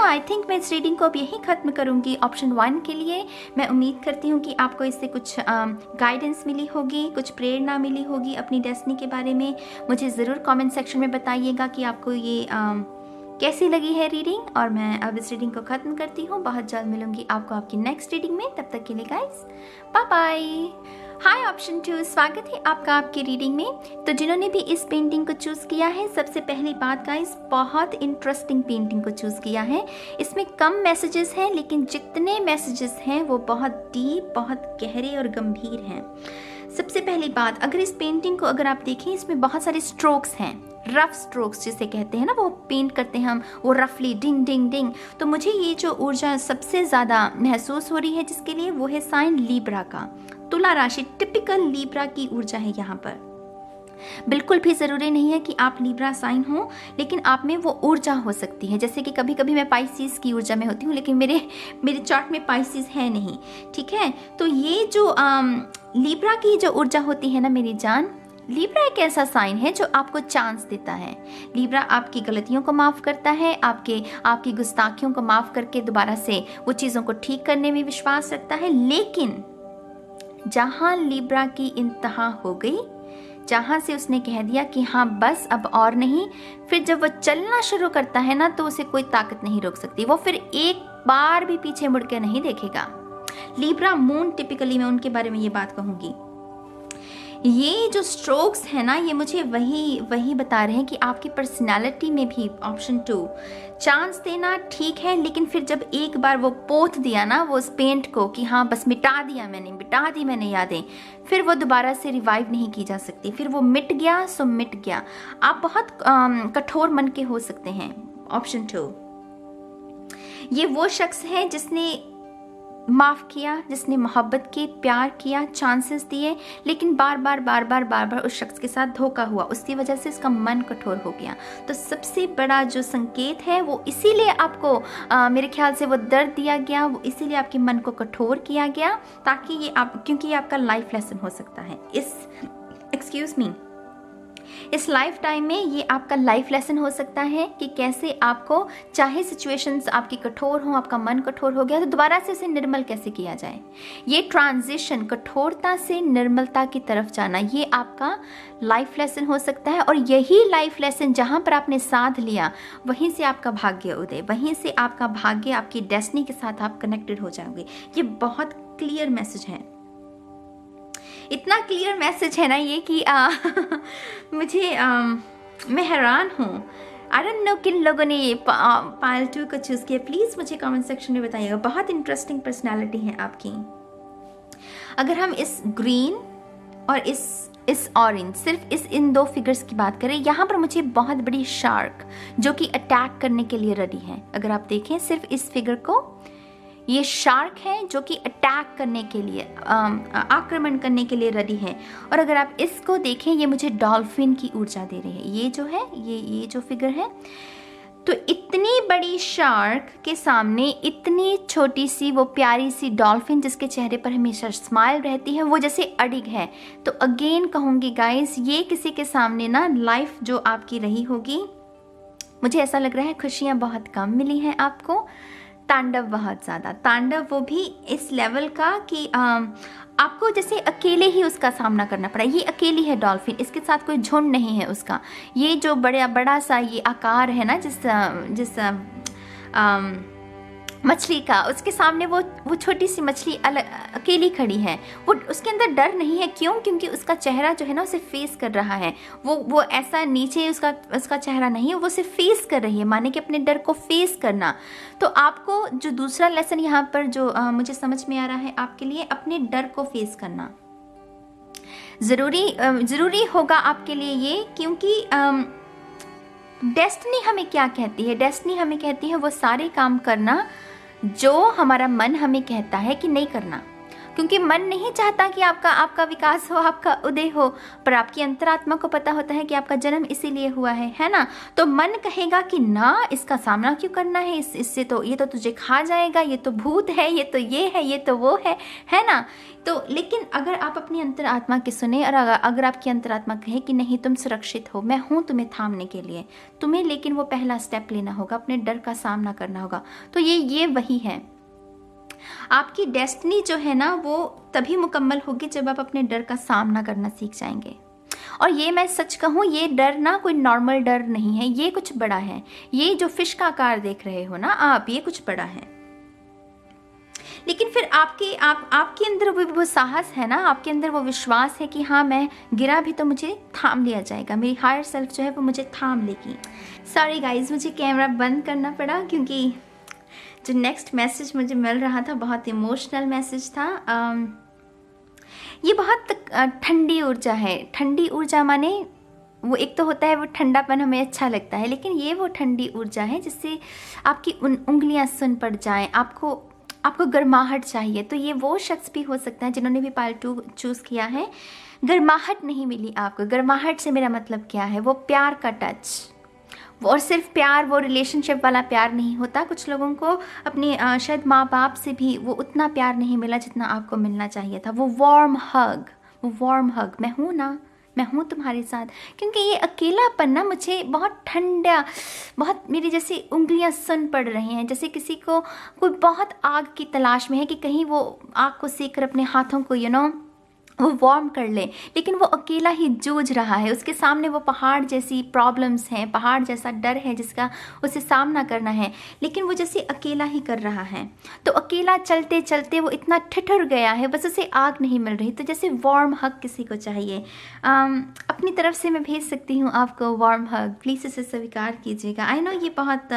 आई थिंक मैं इस रीडिंग को अब यही ख़त्म करूँगी ऑप्शन 1 के लिए। मैं उम्मीद करती हूँ कि आपको इससे कुछ गाइडेंस मिली होगी, कुछ प्रेरणा मिली होगी अपनी डेस्टिनी के बारे में। मुझे ज़रूर कमेंट सेक्शन में बताइएगा कि आपको ये कैसी लगी है रीडिंग। और मैं अब इस रीडिंग को ख़त्म करती हूँ। बहुत जल्द मिलूंगी आपको आपकी नेक्स्ट रीडिंग में। तब तक के लिए गाइस बाय बाय। हाय ऑप्शन 2, स्वागत है आपका आपकी रीडिंग में। तो जिन्होंने भी इस पेंटिंग को चूज़ किया है, सबसे पहली बात गाइस, बहुत इंटरेस्टिंग पेंटिंग को चूज़ किया है। इसमें कम मैसेजेस हैं, लेकिन जितने मैसेजेस हैं वो बहुत डीप, बहुत गहरे और गंभीर हैं। सबसे पहली बात, अगर इस पेंटिंग को अगर आप देखें, इसमें बहुत सारे स्ट्रोक्स हैं, रफ स्ट्रोक्स जिसे कहते हैं ना, वो पेंट करते हैं हम, वो रफली डिंग डिंग डिंग। तो मुझे ये जो ऊर्जा सबसे ज़्यादा महसूस हो रही है जिसके लिए, वो है साइन लीब्रा का, तुला राशि, टिपिकल लीब्रा की ऊर्जा है यहाँ पर। बिल्कुल भी ज़रूरी नहीं है कि आप लीब्रा साइन हो, लेकिन आप में वो ऊर्जा हो सकती है। जैसे कि कभी कभी मैं पाइसिस की ऊर्जा में होती हूँ, लेकिन मेरे चार्ट में पाइसिस है नहीं, ठीक है। तो ये जो लीब्रा की जो ऊर्जा होती है ना मेरी जान, लीब्रा एक ऐसा साइन है जो आपको चांस देता है। लीब्रा आपकी गलतियों को माफ़ करता है, आपकी गुस्ताखियों को माफ़ करके दोबारा से वो चीज़ों को ठीक करने में विश्वास रखता है। लेकिन जहाँ लीब्रा की इंतहा हो गई, जहाँ से उसने कह दिया कि हाँ बस अब और नहीं, फिर जब वो चलना शुरू करता है ना, तो उसे कोई ताकत नहीं रोक सकती। वो फिर एक बार भी पीछे मुड़ के नहीं देखेगा। लीब्रा मून, टिपिकली मैं उनके बारे में ये बात कहूँगी। ये जो स्ट्रोक्स है ना, ये मुझे वही बता रहे हैं कि आपकी पर्सनालिटी में भी ऑप्शन 2, चांस देना ठीक है, लेकिन फिर जब एक बार वो पोत दिया ना वो उस पेंट को कि हाँ बस मिटा दी मैंने यादें, फिर वो दोबारा से रिवाइव नहीं की जा सकती। फिर वो मिट गया सो मिट गया। आप बहुत कठोर मन के हो सकते हैं। ऑप्शन 2, ये वो शख्स है जिसने माफ़ किया, जिसने मोहब्बत की, प्यार किया, चांसेस दिए, लेकिन बार बार उस शख्स के साथ धोखा हुआ, उसकी वजह से इसका मन कठोर हो गया। तो सबसे बड़ा जो संकेत है वो इसीलिए आपको मेरे ख्याल से वो दर्द दिया गया, वो इसीलिए आपके मन को कठोर किया गया, ताकि क्योंकि ये आपका लाइफ लेसन हो सकता है। इस लाइफ टाइम में ये आपका लाइफ लेसन हो सकता है कि कैसे आपको, चाहे सिचुएशंस आपकी कठोर हो, आपका मन कठोर हो गया तो दोबारा से उसे निर्मल कैसे किया जाए। ये ट्रांजिशन, कठोरता से निर्मलता की तरफ जाना, ये आपका लाइफ लेसन हो सकता है। और यही लाइफ लेसन जहाँ पर आपने साध लिया, वहीं से आपका भाग्य उदय, वहीं से आपका भाग्य, आपकी डेस्टिनी के साथ आप कनेक्टेड हो जाओगे। ये बहुत क्लियर मैसेज है, इतना क्लियर मैसेज है ना ये कि मैं हैरान हूँ। आई डोंट नो किन लोगों ने ये पायल 2 को चूज़ किया, प्लीज़ मुझे कमेंट सेक्शन में बताइएगा। बहुत इंटरेस्टिंग पर्सनालिटी है आपकी। अगर हम इस ग्रीन और इस ऑरेंज, सिर्फ इन 2 फिगर्स की बात करें, यहाँ पर मुझे बहुत बड़ी शार्क जो कि अटैक करने के लिए रेडी है। अगर आप देखें सिर्फ इस फिगर को, ये शार्क है जो कि अटैक करने के लिए, आक्रमण करने के लिए रेडी है। और अगर आप इसको देखें, ये मुझे डॉल्फिन की ऊर्जा दे रही है। ये जो है, ये जो फिगर है, तो इतनी बड़ी शार्क के सामने इतनी छोटी सी वो प्यारी सी डॉल्फिन जिसके चेहरे पर हमेशा स्माइल रहती है, वो जैसे अडिग है। तो अगेन कहूँगी गाइस, ये किसी के सामने ना लाइफ जो आपकी रही होगी, मुझे ऐसा लग रहा है खुशियाँ बहुत कम मिली हैं आपको, तांडव बहुत ज़्यादा, तांडव वो भी इस लेवल का कि आपको जैसे अकेले ही उसका सामना करना पड़ा। ये अकेली है डॉल्फिन, इसके साथ कोई झुंड नहीं है उसका। ये जो बड़ा सा ये आकार है ना जिस मछली का, उसके सामने वो छोटी सी मछली अकेली खड़ी है। वो उसके अंदर डर नहीं है। क्यों? क्योंकि उसका चेहरा जो है ना उसे फेस कर रहा है। वो ऐसा नीचे उसका चेहरा नहीं है, वो उसे फेस कर रही है, माने कि अपने डर को फेस करना। तो आपको जो दूसरा लेसन यहाँ पर जो मुझे समझ में आ रहा है आपके लिए, अपने डर को फेस करना ज़रूरी होगा आपके लिए ये, क्योंकि डेस्टिनी हमें क्या कहती है? डेस्टिनी हमें कहती है वो सारे काम करना जो हमारा मन हमें कहता है कि नहीं करना, क्योंकि मन नहीं चाहता कि आपका विकास हो, आपका उदय हो, पर आपकी अंतरात्मा को पता होता है कि आपका जन्म इसीलिए हुआ है ना। तो मन कहेगा कि ना, इसका सामना क्यों करना है, इससे तो ये तो तुझे खा जाएगा, ये तो भूत है, ये तो ये है, ये तो वो है ना। तो लेकिन अगर आप अपनी अंतरात्मा की सुने और अगर आपकी अंतरात्मा कहे कि नहीं, तुम सुरक्षित हो, मैं हूँ तुम्हें थामने के लिए, तुम्हें लेकिन वो पहला स्टेप लेना होगा, अपने डर का सामना करना होगा। तो ये वही है। आपकी डेस्टिनी जो है ना वो तभी मुकम्मल होगी जब आप अपने डर का सामना करना सीख जाएंगे। और ये मैं सच कहूँ, ये डर ना कोई नॉर्मल डर नहीं है, ये कुछ बड़ा है। ये जो फिश का आकार देख रहे हो ना आप, ये कुछ बड़ा है। लेकिन फिर आपके अंदर वो साहस है ना, आपके अंदर वो विश्वास है कि हाँ, मैं गिरा भी तो मुझे थाम लिया जाएगा, मेरी हायर सेल्फ जो है वो मुझे थाम लेगी। सॉरी गाइज, मुझे कैमरा बंद करना पड़ा क्योंकि जो नेक्स्ट मैसेज मुझे मिल रहा था बहुत इमोशनल मैसेज था। ये बहुत ठंडी ऊर्जा है। ठंडी ऊर्जा माने वो एक तो होता है वो ठंडापन हमें अच्छा लगता है, लेकिन ये वो ठंडी ऊर्जा है जिससे आपकी उंगलियां सुन पड़ जाएं, आपको गर्माहट चाहिए। तो ये वो शख्स भी हो सकता है जिन्होंने भी पायल 2 चूज़ किया है। गर्माहट नहीं मिली आपको। गर्माहट से मेरा मतलब क्या है? वो प्यार का टच, और सिर्फ प्यार, वो रिलेशनशिप वाला प्यार नहीं होता। कुछ लोगों को अपने शायद माँ बाप से भी वो उतना प्यार नहीं मिला जितना आपको मिलना चाहिए था। वो वार्म हग, मैं हूँ ना, मैं हूँ तुम्हारे साथ। क्योंकि ये अकेलापन ना मुझे बहुत ठंडा, बहुत मेरी जैसी उंगलियां सुन पड़ रही हैं, जैसे किसी को कोई बहुत आग की तलाश में है कि कहीं वो आग को सेक कर अपने हाथों को वो वार्म कर ले, लेकिन वो अकेला ही जूझ रहा है। उसके सामने वो पहाड़ जैसी प्रॉब्लम्स हैं, पहाड़ जैसा डर है जिसका उसे सामना करना है, लेकिन वो जैसे अकेला ही कर रहा है। तो अकेला चलते चलते वो इतना ठिठुर गया है, बस उसे आग नहीं मिल रही। तो जैसे वार्म हग किसी को चाहिए। अपनी तरफ से मैं भेज सकती हूँ आपको वार्म हग, प्लीज़ इसे स्वीकार कीजिएगा। आई नो ये बहुत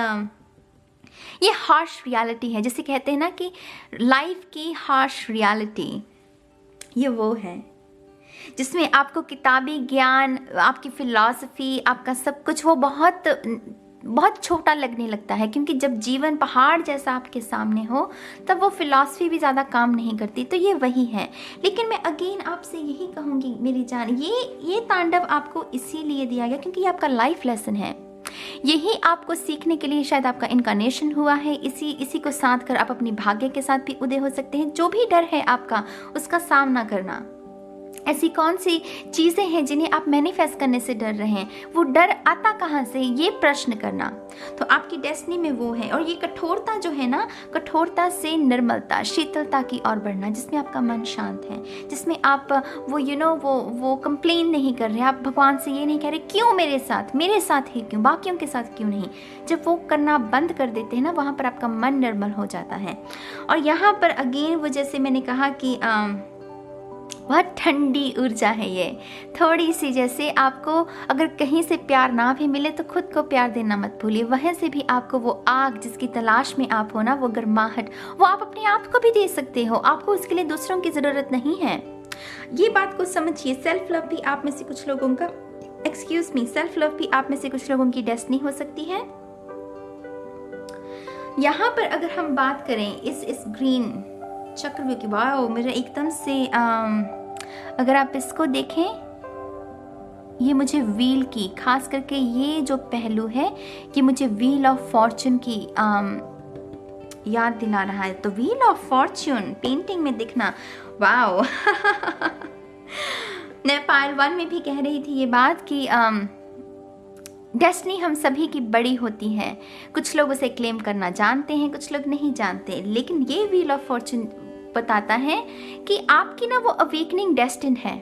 ये हार्श रियलिटी है, जैसे कहते हैं ना कि लाइफ की हार्श रियलिटी, ये वो है जिसमें आपको किताबी ज्ञान, आपकी फिलॉसफी, आपका सब कुछ वो बहुत छोटा लगने लगता है। क्योंकि जब जीवन पहाड़ जैसा आपके सामने हो तब वो फिलॉसफी भी ज़्यादा काम नहीं करती। तो ये वही है। लेकिन मैं अगेन आपसे यही कहूँगी मेरी जान, ये तांडव आपको इसीलिए दिया गया क्योंकि ये आपका लाइफ लेसन है। यही आपको सीखने के लिए शायद आपका इनकारनेशन हुआ है। इसी को साथ कर आप अपनी भाग्य के साथ भी उदय हो सकते हैं। जो भी डर है आपका, उसका सामना करना, ऐसी कौन सी चीज़ें हैं जिन्हें आप मैनिफेस्ट करने से डर रहे हैं, वो डर आता कहाँ से, ये प्रश्न करना। तो आपकी डेस्टिनी में वो है। और ये कठोरता जो है ना, कठोरता से निर्मलता, शीतलता की ओर बढ़ना, जिसमें आपका मन शांत है, जिसमें आप वो वो कंप्लेन नहीं कर रहे, आप भगवान से ये नहीं कह रहे क्यों मेरे साथ ही क्यों, बाकियों के साथ क्यों नहीं। जब वो करना बंद कर देते हैं ना, वहाँ पर आपका मन निर्मल हो जाता है। और यहाँ पर अगेन वो जैसे मैंने कहा कि बहुत ठंडी ऊर्जा है ये, थोड़ी सी, जैसे आपको अगर कहीं से प्यार ना भी मिले तो खुद को प्यार देना मत भूलिए। वहीं से भी आपको वो आग जिसकी तलाश में आप हो ना, वो गर्माहट, वो आप अपने आप को भी दे सकते हो। आपको उसके लिए दूसरों की ज़रूरत नहीं है। ये बात को समझिए। सेल्फ लव भी आप में से कुछ लोगों का सेल्फ लव भी आप में से कुछ लोगों की डेस्टिनी हो सकती है। यहाँ पर अगर हम बात करें इस ग्रीन चक्रव्यूह की, वाओ, मेरा एकदम से अगर आप इसको देखें, ये मुझे व्हील की, खास करके ये जो पहलू है, ये मुझे व्हील ऑफ फॉर्चून की याद दिला रहा है। तो व्हील ऑफ फॉर्चून पेंटिंग में दिखना, वाओ। मैं पायल 1 में भी कह रही थी ये बात कि डेस्टिनी हम सभी की बड़ी होती है। कुछ लोग उसे क्लेम करना जानते हैं, कुछ लोग नहीं जानते, लेकिन ये व्हील ऑफ फॉर्चून बताता है कि आपकी ना वो अवेकनिंग डेस्टिन है।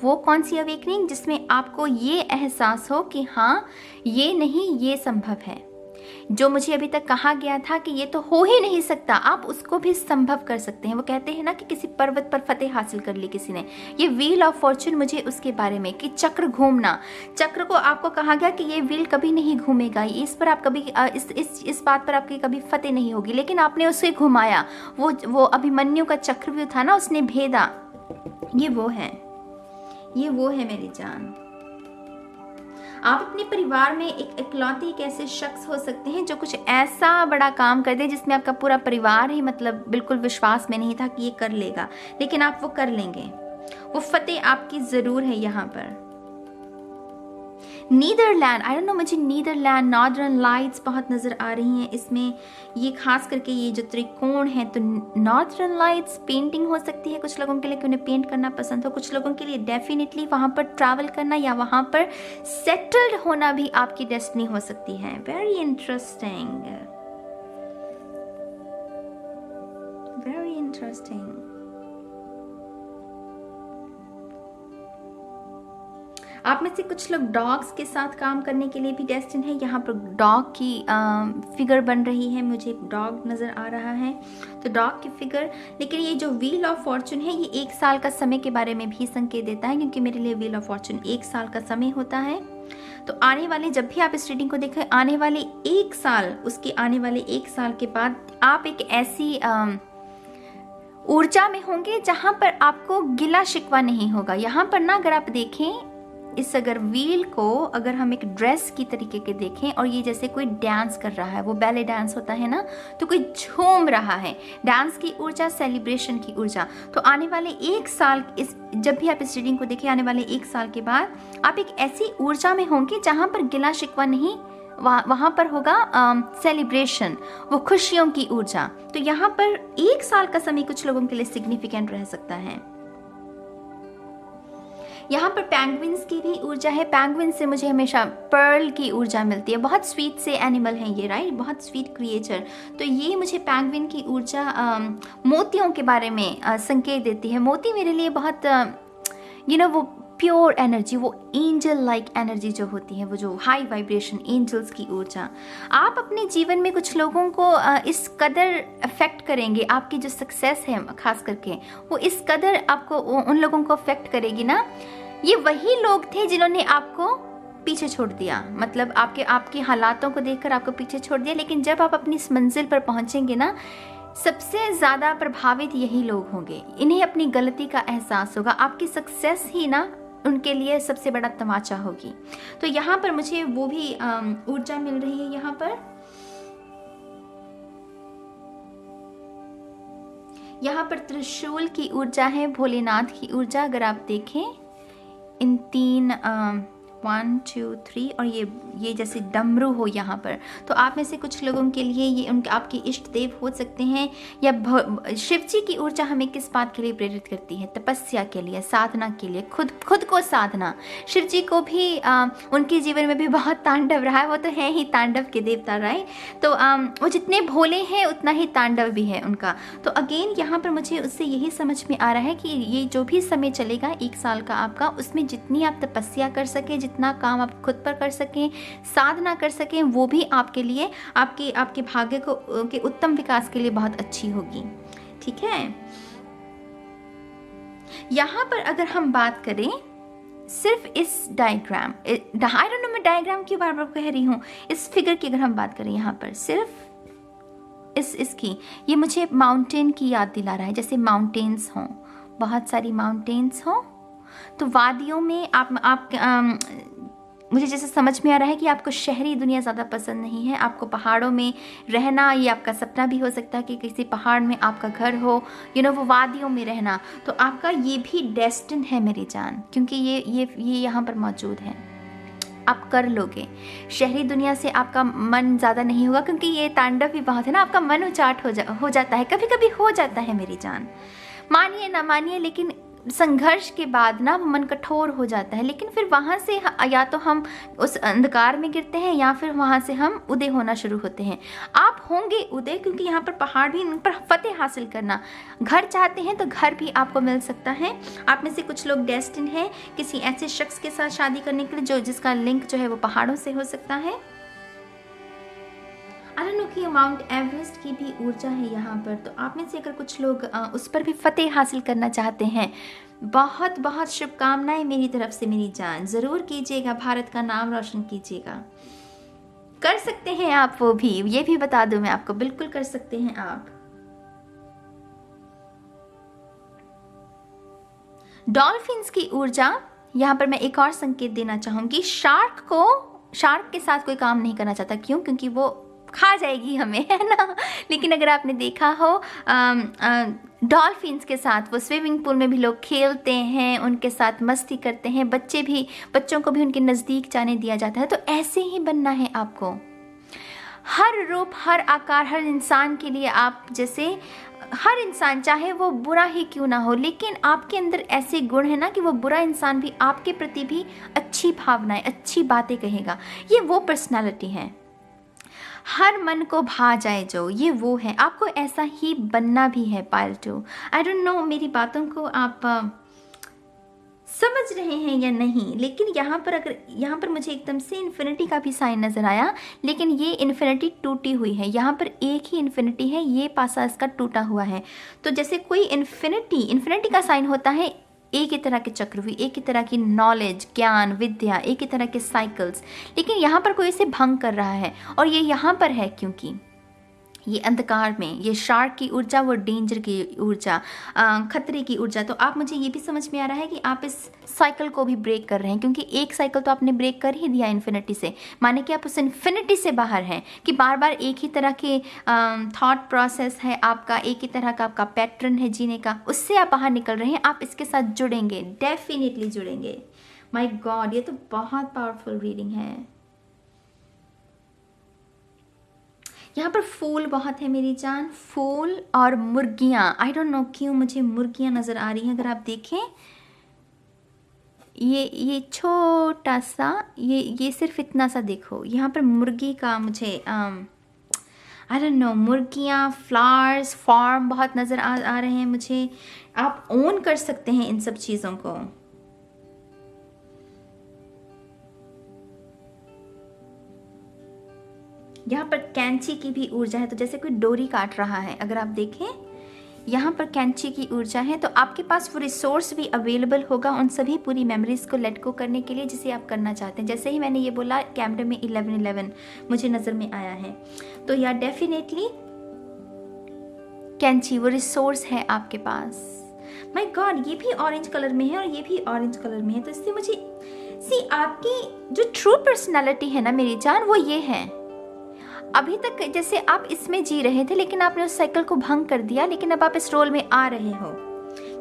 वो कौन सी अवेकनिंग? जिसमें आपको ये एहसास हो कि हाँ, ये नहीं, ये संभव है। जो मुझे अभी तक कहा गया था कि ये तो हो ही नहीं सकता, आप उसको भी संभव कर सकते हैं। वो कहते हैं ना कि किसी पर्वत पर फतेह हासिल कर ली किसी ने। ये व्हील ऑफ फॉर्चून मुझे उसके बारे में, कि चक्र घूमना, चक्र को आपको कहा गया कि ये व्हील कभी नहीं घूमेगा, इस पर आप कभी इस बात पर आपकी कभी फतेह नहीं होगी, लेकिन आपने उसे घुमाया। वो अभिमन्यु का चक्रव्यूह था ना, उसने भेदा। ये वो है मेरी जान। आप अपने परिवार में इकलौते एक ऐसे शख्स हो सकते हैं जो कुछ ऐसा बड़ा काम कर दे जिसमें आपका पूरा परिवार ही मतलब बिल्कुल विश्वास में नहीं था कि ये कर लेगा, लेकिन आप वो कर लेंगे। वो फतेह आपकी जरूर है। यहाँ पर नीदरलैंड, आई डोंट नो, मुझे नीदरलैंड, नॉर्दर्न लाइट्स बहुत नज़र आ रही हैं इसमें। ये खास करके ये जो त्रिकोण है, तो नॉर्दर्न लाइट्स पेंटिंग हो सकती है कुछ लोगों के लिए कि उन्हें पेंट करना पसंद हो। कुछ लोगों के लिए डेफिनेटली वहाँ पर ट्रैवल करना या वहाँ पर सेटल्ड होना भी आपकी डेस्टिनी हो सकती है। Very interesting, very interesting. आप में से कुछ लोग डॉग्स के साथ काम करने के लिए भी डेस्टिन है। यहाँ पर डॉग की फिगर बन रही है, मुझे एक डॉग नज़र आ रहा है, तो डॉग की फिगर। लेकिन ये जो व्हील ऑफ फॉर्चून है, ये 1 साल का समय के बारे में भी संकेत देता है, क्योंकि मेरे लिए व्हील ऑफ फॉर्चून 1 साल का समय होता है। तो आने वाले, जब भी आप इस रीडिंग को देखें, आने वाले 1 साल, उसके आने वाले 1 साल के बाद आप एक ऐसी ऊर्जा में होंगे जहाँ पर आपको गिला शिकवा नहीं होगा। यहाँ पर ना, अगर आप देखें इस अगर व्हील को, अगर हम एक ड्रेस की तरीके के देखें, और ये जैसे कोई डांस कर रहा है, वो बैले डांस होता है ना, तो कोई झूम रहा है, डांस की ऊर्जा, सेलिब्रेशन की ऊर्जा। तो आने वाले 1 साल, जब भी आप इस रीडिंग को देखें, आने वाले 1 साल के बाद आप एक ऐसी ऊर्जा में होंगे जहाँ पर गिला शिकवा नहीं, वहाँ पर होगा सेलिब्रेशन, वो खुशियों की ऊर्जा। तो यहाँ पर 1 साल का समय कुछ लोगों के लिए सिग्निफिकेंट रह सकता है। यहाँ पर पेंगुइन्स की भी ऊर्जा है। पेंगुइन से मुझे हमेशा पर्ल की ऊर्जा मिलती है। बहुत स्वीट से एनिमल हैं ये, राइट, बहुत स्वीट क्रिएचर। तो ये मुझे पेंगुइन की ऊर्जा मोतियों के बारे में संकेत देती है। मोती मेरे लिए बहुत वो प्योर एनर्जी, वो एंजल लाइक एनर्जी जो होती है, वो जो हाई वाइब्रेशन एंजल्स की ऊर्जा। आप अपने जीवन में कुछ लोगों को इस कदर अफेक्ट करेंगे, आपकी जो सक्सेस है खास करके, वो इस कदर आपको उन लोगों को अफेक्ट करेगी ना। ये वही लोग थे जिन्होंने आपको पीछे छोड़ दिया, मतलब आपके हालातों को देखकर आपको पीछे छोड़ दिया, लेकिन जब आप अपनी इस मंजिल पर पहुंचेंगे ना, सबसे ज़्यादा प्रभावित यही लोग होंगे। इन्हें अपनी गलती का एहसास होगा। आपकी सक्सेस ही ना उनके लिए सबसे बड़ा तमाचा होगी। तो यहाँ पर मुझे वो भी ऊर्जा मिल रही है। यहाँ पर त्रिशूल की ऊर्जा है, भोलेनाथ की ऊर्जा। अगर आप देखें इन 3 1 2 3 और ये जैसे डमरू हो यहाँ पर। तो आप में से कुछ लोगों के लिए ये उनके आपके इष्ट देव हो सकते हैं। या शिव जी की ऊर्जा हमें किस बात के लिए प्रेरित करती है? तपस्या के लिए, साधना के लिए, खुद को साधना। शिव जी को भी उनके जीवन में भी बहुत तांडव रहा है, वो तो है ही तांडव के देवता, राइट? तो वो जितने भोले हैं उतना ही तांडव भी है उनका। तो अगेन यहाँ पर मुझे उससे यही समझ में आ रहा है कि ये जो भी समय चलेगा 1 साल का आपका, उसमें जितनी आप तपस्या कर सकें, जितना काम आप खुद पर कर सकें, साधना कर सकें, वो भी आपके लिए आपके भाग्य को के उत्तम विकास के लिए बहुत अच्छी होगी। ठीक है, यहाँ पर अगर हम बात करें सिर्फ इस डायग्राम, आई डोंट नो मैं डायग्राम क्यों बार बार कह रही हूँ, इस फिगर की अगर हम बात करें यहाँ पर सिर्फ इसकी, ये मुझे माउंटेन की याद दिला रहा है। जैसे माउंटेन्स हों, बहुत सारी माउंटेन्स हों, तो वादियों में मुझे जैसे समझ में आ रहा है कि आपको शहरी दुनिया ज़्यादा पसंद नहीं है, आपको पहाड़ों में रहना, ये आपका सपना भी हो सकता है कि किसी पहाड़ में आपका घर हो, वो वादियों में रहना। तो आपका ये भी डेस्टिन है मेरी जान, क्योंकि ये यहाँ पर मौजूद है। आप कर लोगे। शहरी दुनिया से आपका मन ज़्यादा नहीं होगा, क्योंकि ये तांडव भी बहुत है ना, आपका मन उचाट हो जाता है, कभी कभी हो जाता है मेरी जान, मानिए ना मानिए, लेकिन संघर्ष के बाद ना मन कठोर हो जाता है। लेकिन फिर वहाँ से या तो हम उस अंधकार में गिरते हैं या फिर वहाँ से हम उदय होना शुरू होते हैं। आप होंगे उदय, क्योंकि यहाँ पर पहाड़ भी, इन पर फतेह हासिल करना। घर चाहते हैं तो घर भी आपको मिल सकता है। आप में से कुछ लोग डेस्टिन है किसी ऐसे शख्स के साथ शादी करने के लिए जिसका लिंक जो है वो पहाड़ों से हो सकता है। कि माउंट एवरेस्ट की भी ऊर्जा है यहाँ पर। तो आप में से अगर कुछ लोग उस पर भी फतेह हासिल करना चाहते हैं, बहुत बहुत शुभकामनाएं मेरी तरफ से मेरी जान। ज़रूर कीजिएगा, भारत का नाम रोशन कीजिएगा। कर सकते हैं आप, वो भी, ये भी बता दूं मैं आपको, बिल्कुल कर सकते हैं आप। डॉल्फिन्स की ऊर्जा, यहाँ पर मैं एक और संकेत देना चाहूंगी। शार्क के साथ कोई काम नहीं करना चाहता। क्यों? क्योंकि वो खा जाएगी हमें, है ना। लेकिन अगर आपने देखा हो डॉल्फिन्स के साथ वो स्विमिंग पूल में भी लोग खेलते हैं, उनके साथ मस्ती करते हैं, बच्चों को भी उनके नज़दीक जाने दिया जाता है। तो ऐसे ही बनना है आपको। हर रूप, हर आकार, हर इंसान के लिए आप जैसे, हर इंसान चाहे वो बुरा ही क्यों ना हो, लेकिन आपके अंदर ऐसे गुण है ना कि वो बुरा इंसान भी आपके प्रति भी अच्छी भावनाएं, अच्छी बातें कहेगा। ये वो पर्सनालिटी है। हर मन को भा जाए जो, ये वो है। आपको ऐसा ही बनना भी है पायल 2। आई डोंट नो मेरी बातों को आप समझ रहे हैं या नहीं, लेकिन यहाँ पर मुझे एकदम से इन्फिनिटी का भी साइन नज़र आया, लेकिन ये इन्फिनिटी टूटी हुई है। यहाँ पर एक ही इन्फिनिटी है, ये पासा इसका टूटा हुआ है। तो जैसे कोई इन्फिनिटी का साइन होता है, एक ही तरह के चक्रव्यूह, एक ही तरह की नॉलेज, ज्ञान, विद्या, एक ही तरह के साइकिल्स, लेकिन यहाँ पर कोई इसे भंग कर रहा है। और ये यहाँ पर है क्योंकि ये अंधकार में, ये शार्क की ऊर्जा, वो डेंजर की ऊर्जा, खतरे की ऊर्जा। तो आप, मुझे ये भी समझ में आ रहा है कि आप इस साइकिल को भी ब्रेक कर रहे हैं, क्योंकि एक साइकिल तो आपने ब्रेक कर ही दिया इन्फिनिटी से, माने कि आप उस इन्फिनिटी से बाहर हैं, कि बार बार एक ही तरह के थॉट प्रोसेस है आपका, एक ही तरह का आपका पैटर्न है जीने का, उससे आप बाहर निकल रहे हैं। आप इसके साथ जुड़ेंगे, डेफिनेटली जुड़ेंगे। माय गॉड, ये तो बहुत पावरफुल रीडिंग है। यहाँ पर फूल बहुत है मेरी जान, फूल और मुर्गियाँ। आई डोंट नो क्यों मुझे मुर्गियाँ नज़र आ रही हैं। अगर आप देखें, ये छोटा सा, ये सिर्फ इतना सा देखो, यहाँ पर मुर्गी का मुझे आई डोंट नो, मुर्गियाँ, फ्लावर्स, फार्म बहुत नज़र आ रहे हैं मुझे। आप ओन कर सकते हैं इन सब चीज़ों को। यहाँ पर कैंची की भी ऊर्जा है, तो जैसे कोई डोरी काट रहा है। अगर आप देखें, यहाँ पर कैंची की ऊर्जा है, तो आपके पास वो रिसोर्स भी अवेलेबल होगा उन सभी पूरी मेमोरीज को लेट गो करने के लिए जिसे आप करना चाहते हैं। जैसे ही मैंने ये बोला, कैमरे में 1111 मुझे नज़र में आया है। तो या डेफिनेटली कैंची, वो रिसोर्स है आपके पास। माय गॉड, ये भी ऑरेंज कलर में है और ये भी ऑरेंज कलर में है। तो इससे मुझे आपकी जो ट्रू पर्सनैलिटी है ना मेरी जान, वो ये है। अभी तक जैसे आप इसमें जी रहे थे, लेकिन आपने उस साइकिल को भंग कर दिया, लेकिन अब आप इस रोल में आ रहे हो।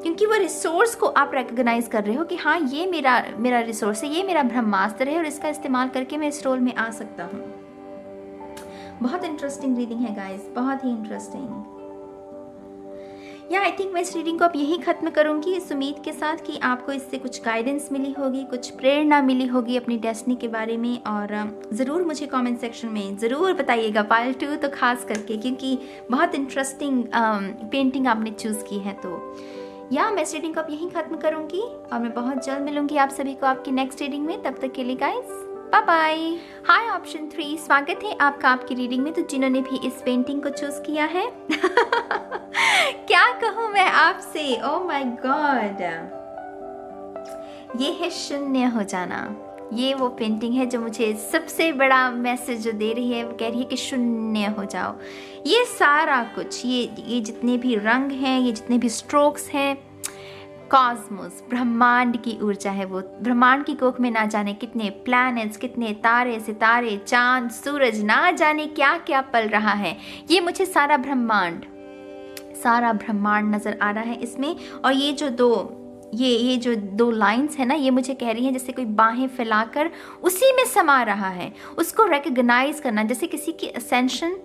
क्योंकि वो रिसोर्स को आप रिकॉग्नाइज कर रहे हो कि हाँ ये मेरा रिसोर्स है, ये मेरा ब्रह्मास्त्र है और इसका इस्तेमाल करके मैं इस रोल में आ सकता हूँ। बहुत इंटरेस्टिंग रीडिंग है गाइस, बहुत ही इंटरेस्टिंग। या आई थिंक मैं इस रीडिंग को अब यही खत्म करूंगी इस उम्मीद के साथ कि आपको इससे कुछ गाइडेंस मिली होगी, कुछ प्रेरणा मिली होगी अपनी डेस्टिनी के बारे में। और ज़रूर मुझे कमेंट सेक्शन में ज़रूर बताइएगा, पार्ट 2 तो खास करके, क्योंकि बहुत इंटरेस्टिंग पेंटिंग आपने चूज़ की है। तो या मैं इस रीडिंग को अब यही खत्म करूंगी और मैं बहुत जल्द मिलूंगी आप सभी को आपकी नेक्स्ट रीडिंग में। तब तक के लिए गाइस बाय बाय। हाय ऑप्शन 3, स्वागत है आपका आपकी रीडिंग में। तो जिन्होंने भी इस पेंटिंग को चूज किया है क्या कहूँ मैं आपसे, ओह माय गॉड, ये है शून्य हो जाना। ये वो पेंटिंग है जो मुझे सबसे बड़ा मैसेज जो दे रही है, वो कह रही है कि शून्य हो जाओ। ये सारा कुछ, ये जितने भी रंग हैं, ये जितने भी स्ट्रोक्स हैं, कॉस्मोस, ब्रह्मांड की ऊर्जा है। वो ब्रह्मांड की कोख में ना जाने कितने प्लैनेट्स, कितने तारे सितारे, चांद सूरज, ना जाने क्या क्या पल रहा है। ये मुझे सारा ब्रह्मांड नज़र आ रहा है इसमें। और ये जो दो लाइंस है ना, ये मुझे कह रही हैं जैसे कोई बाहें फैलाकर उसी में समा रहा है, उसको रिकॉग्नाइज करना। जैसे किसी की असेंशन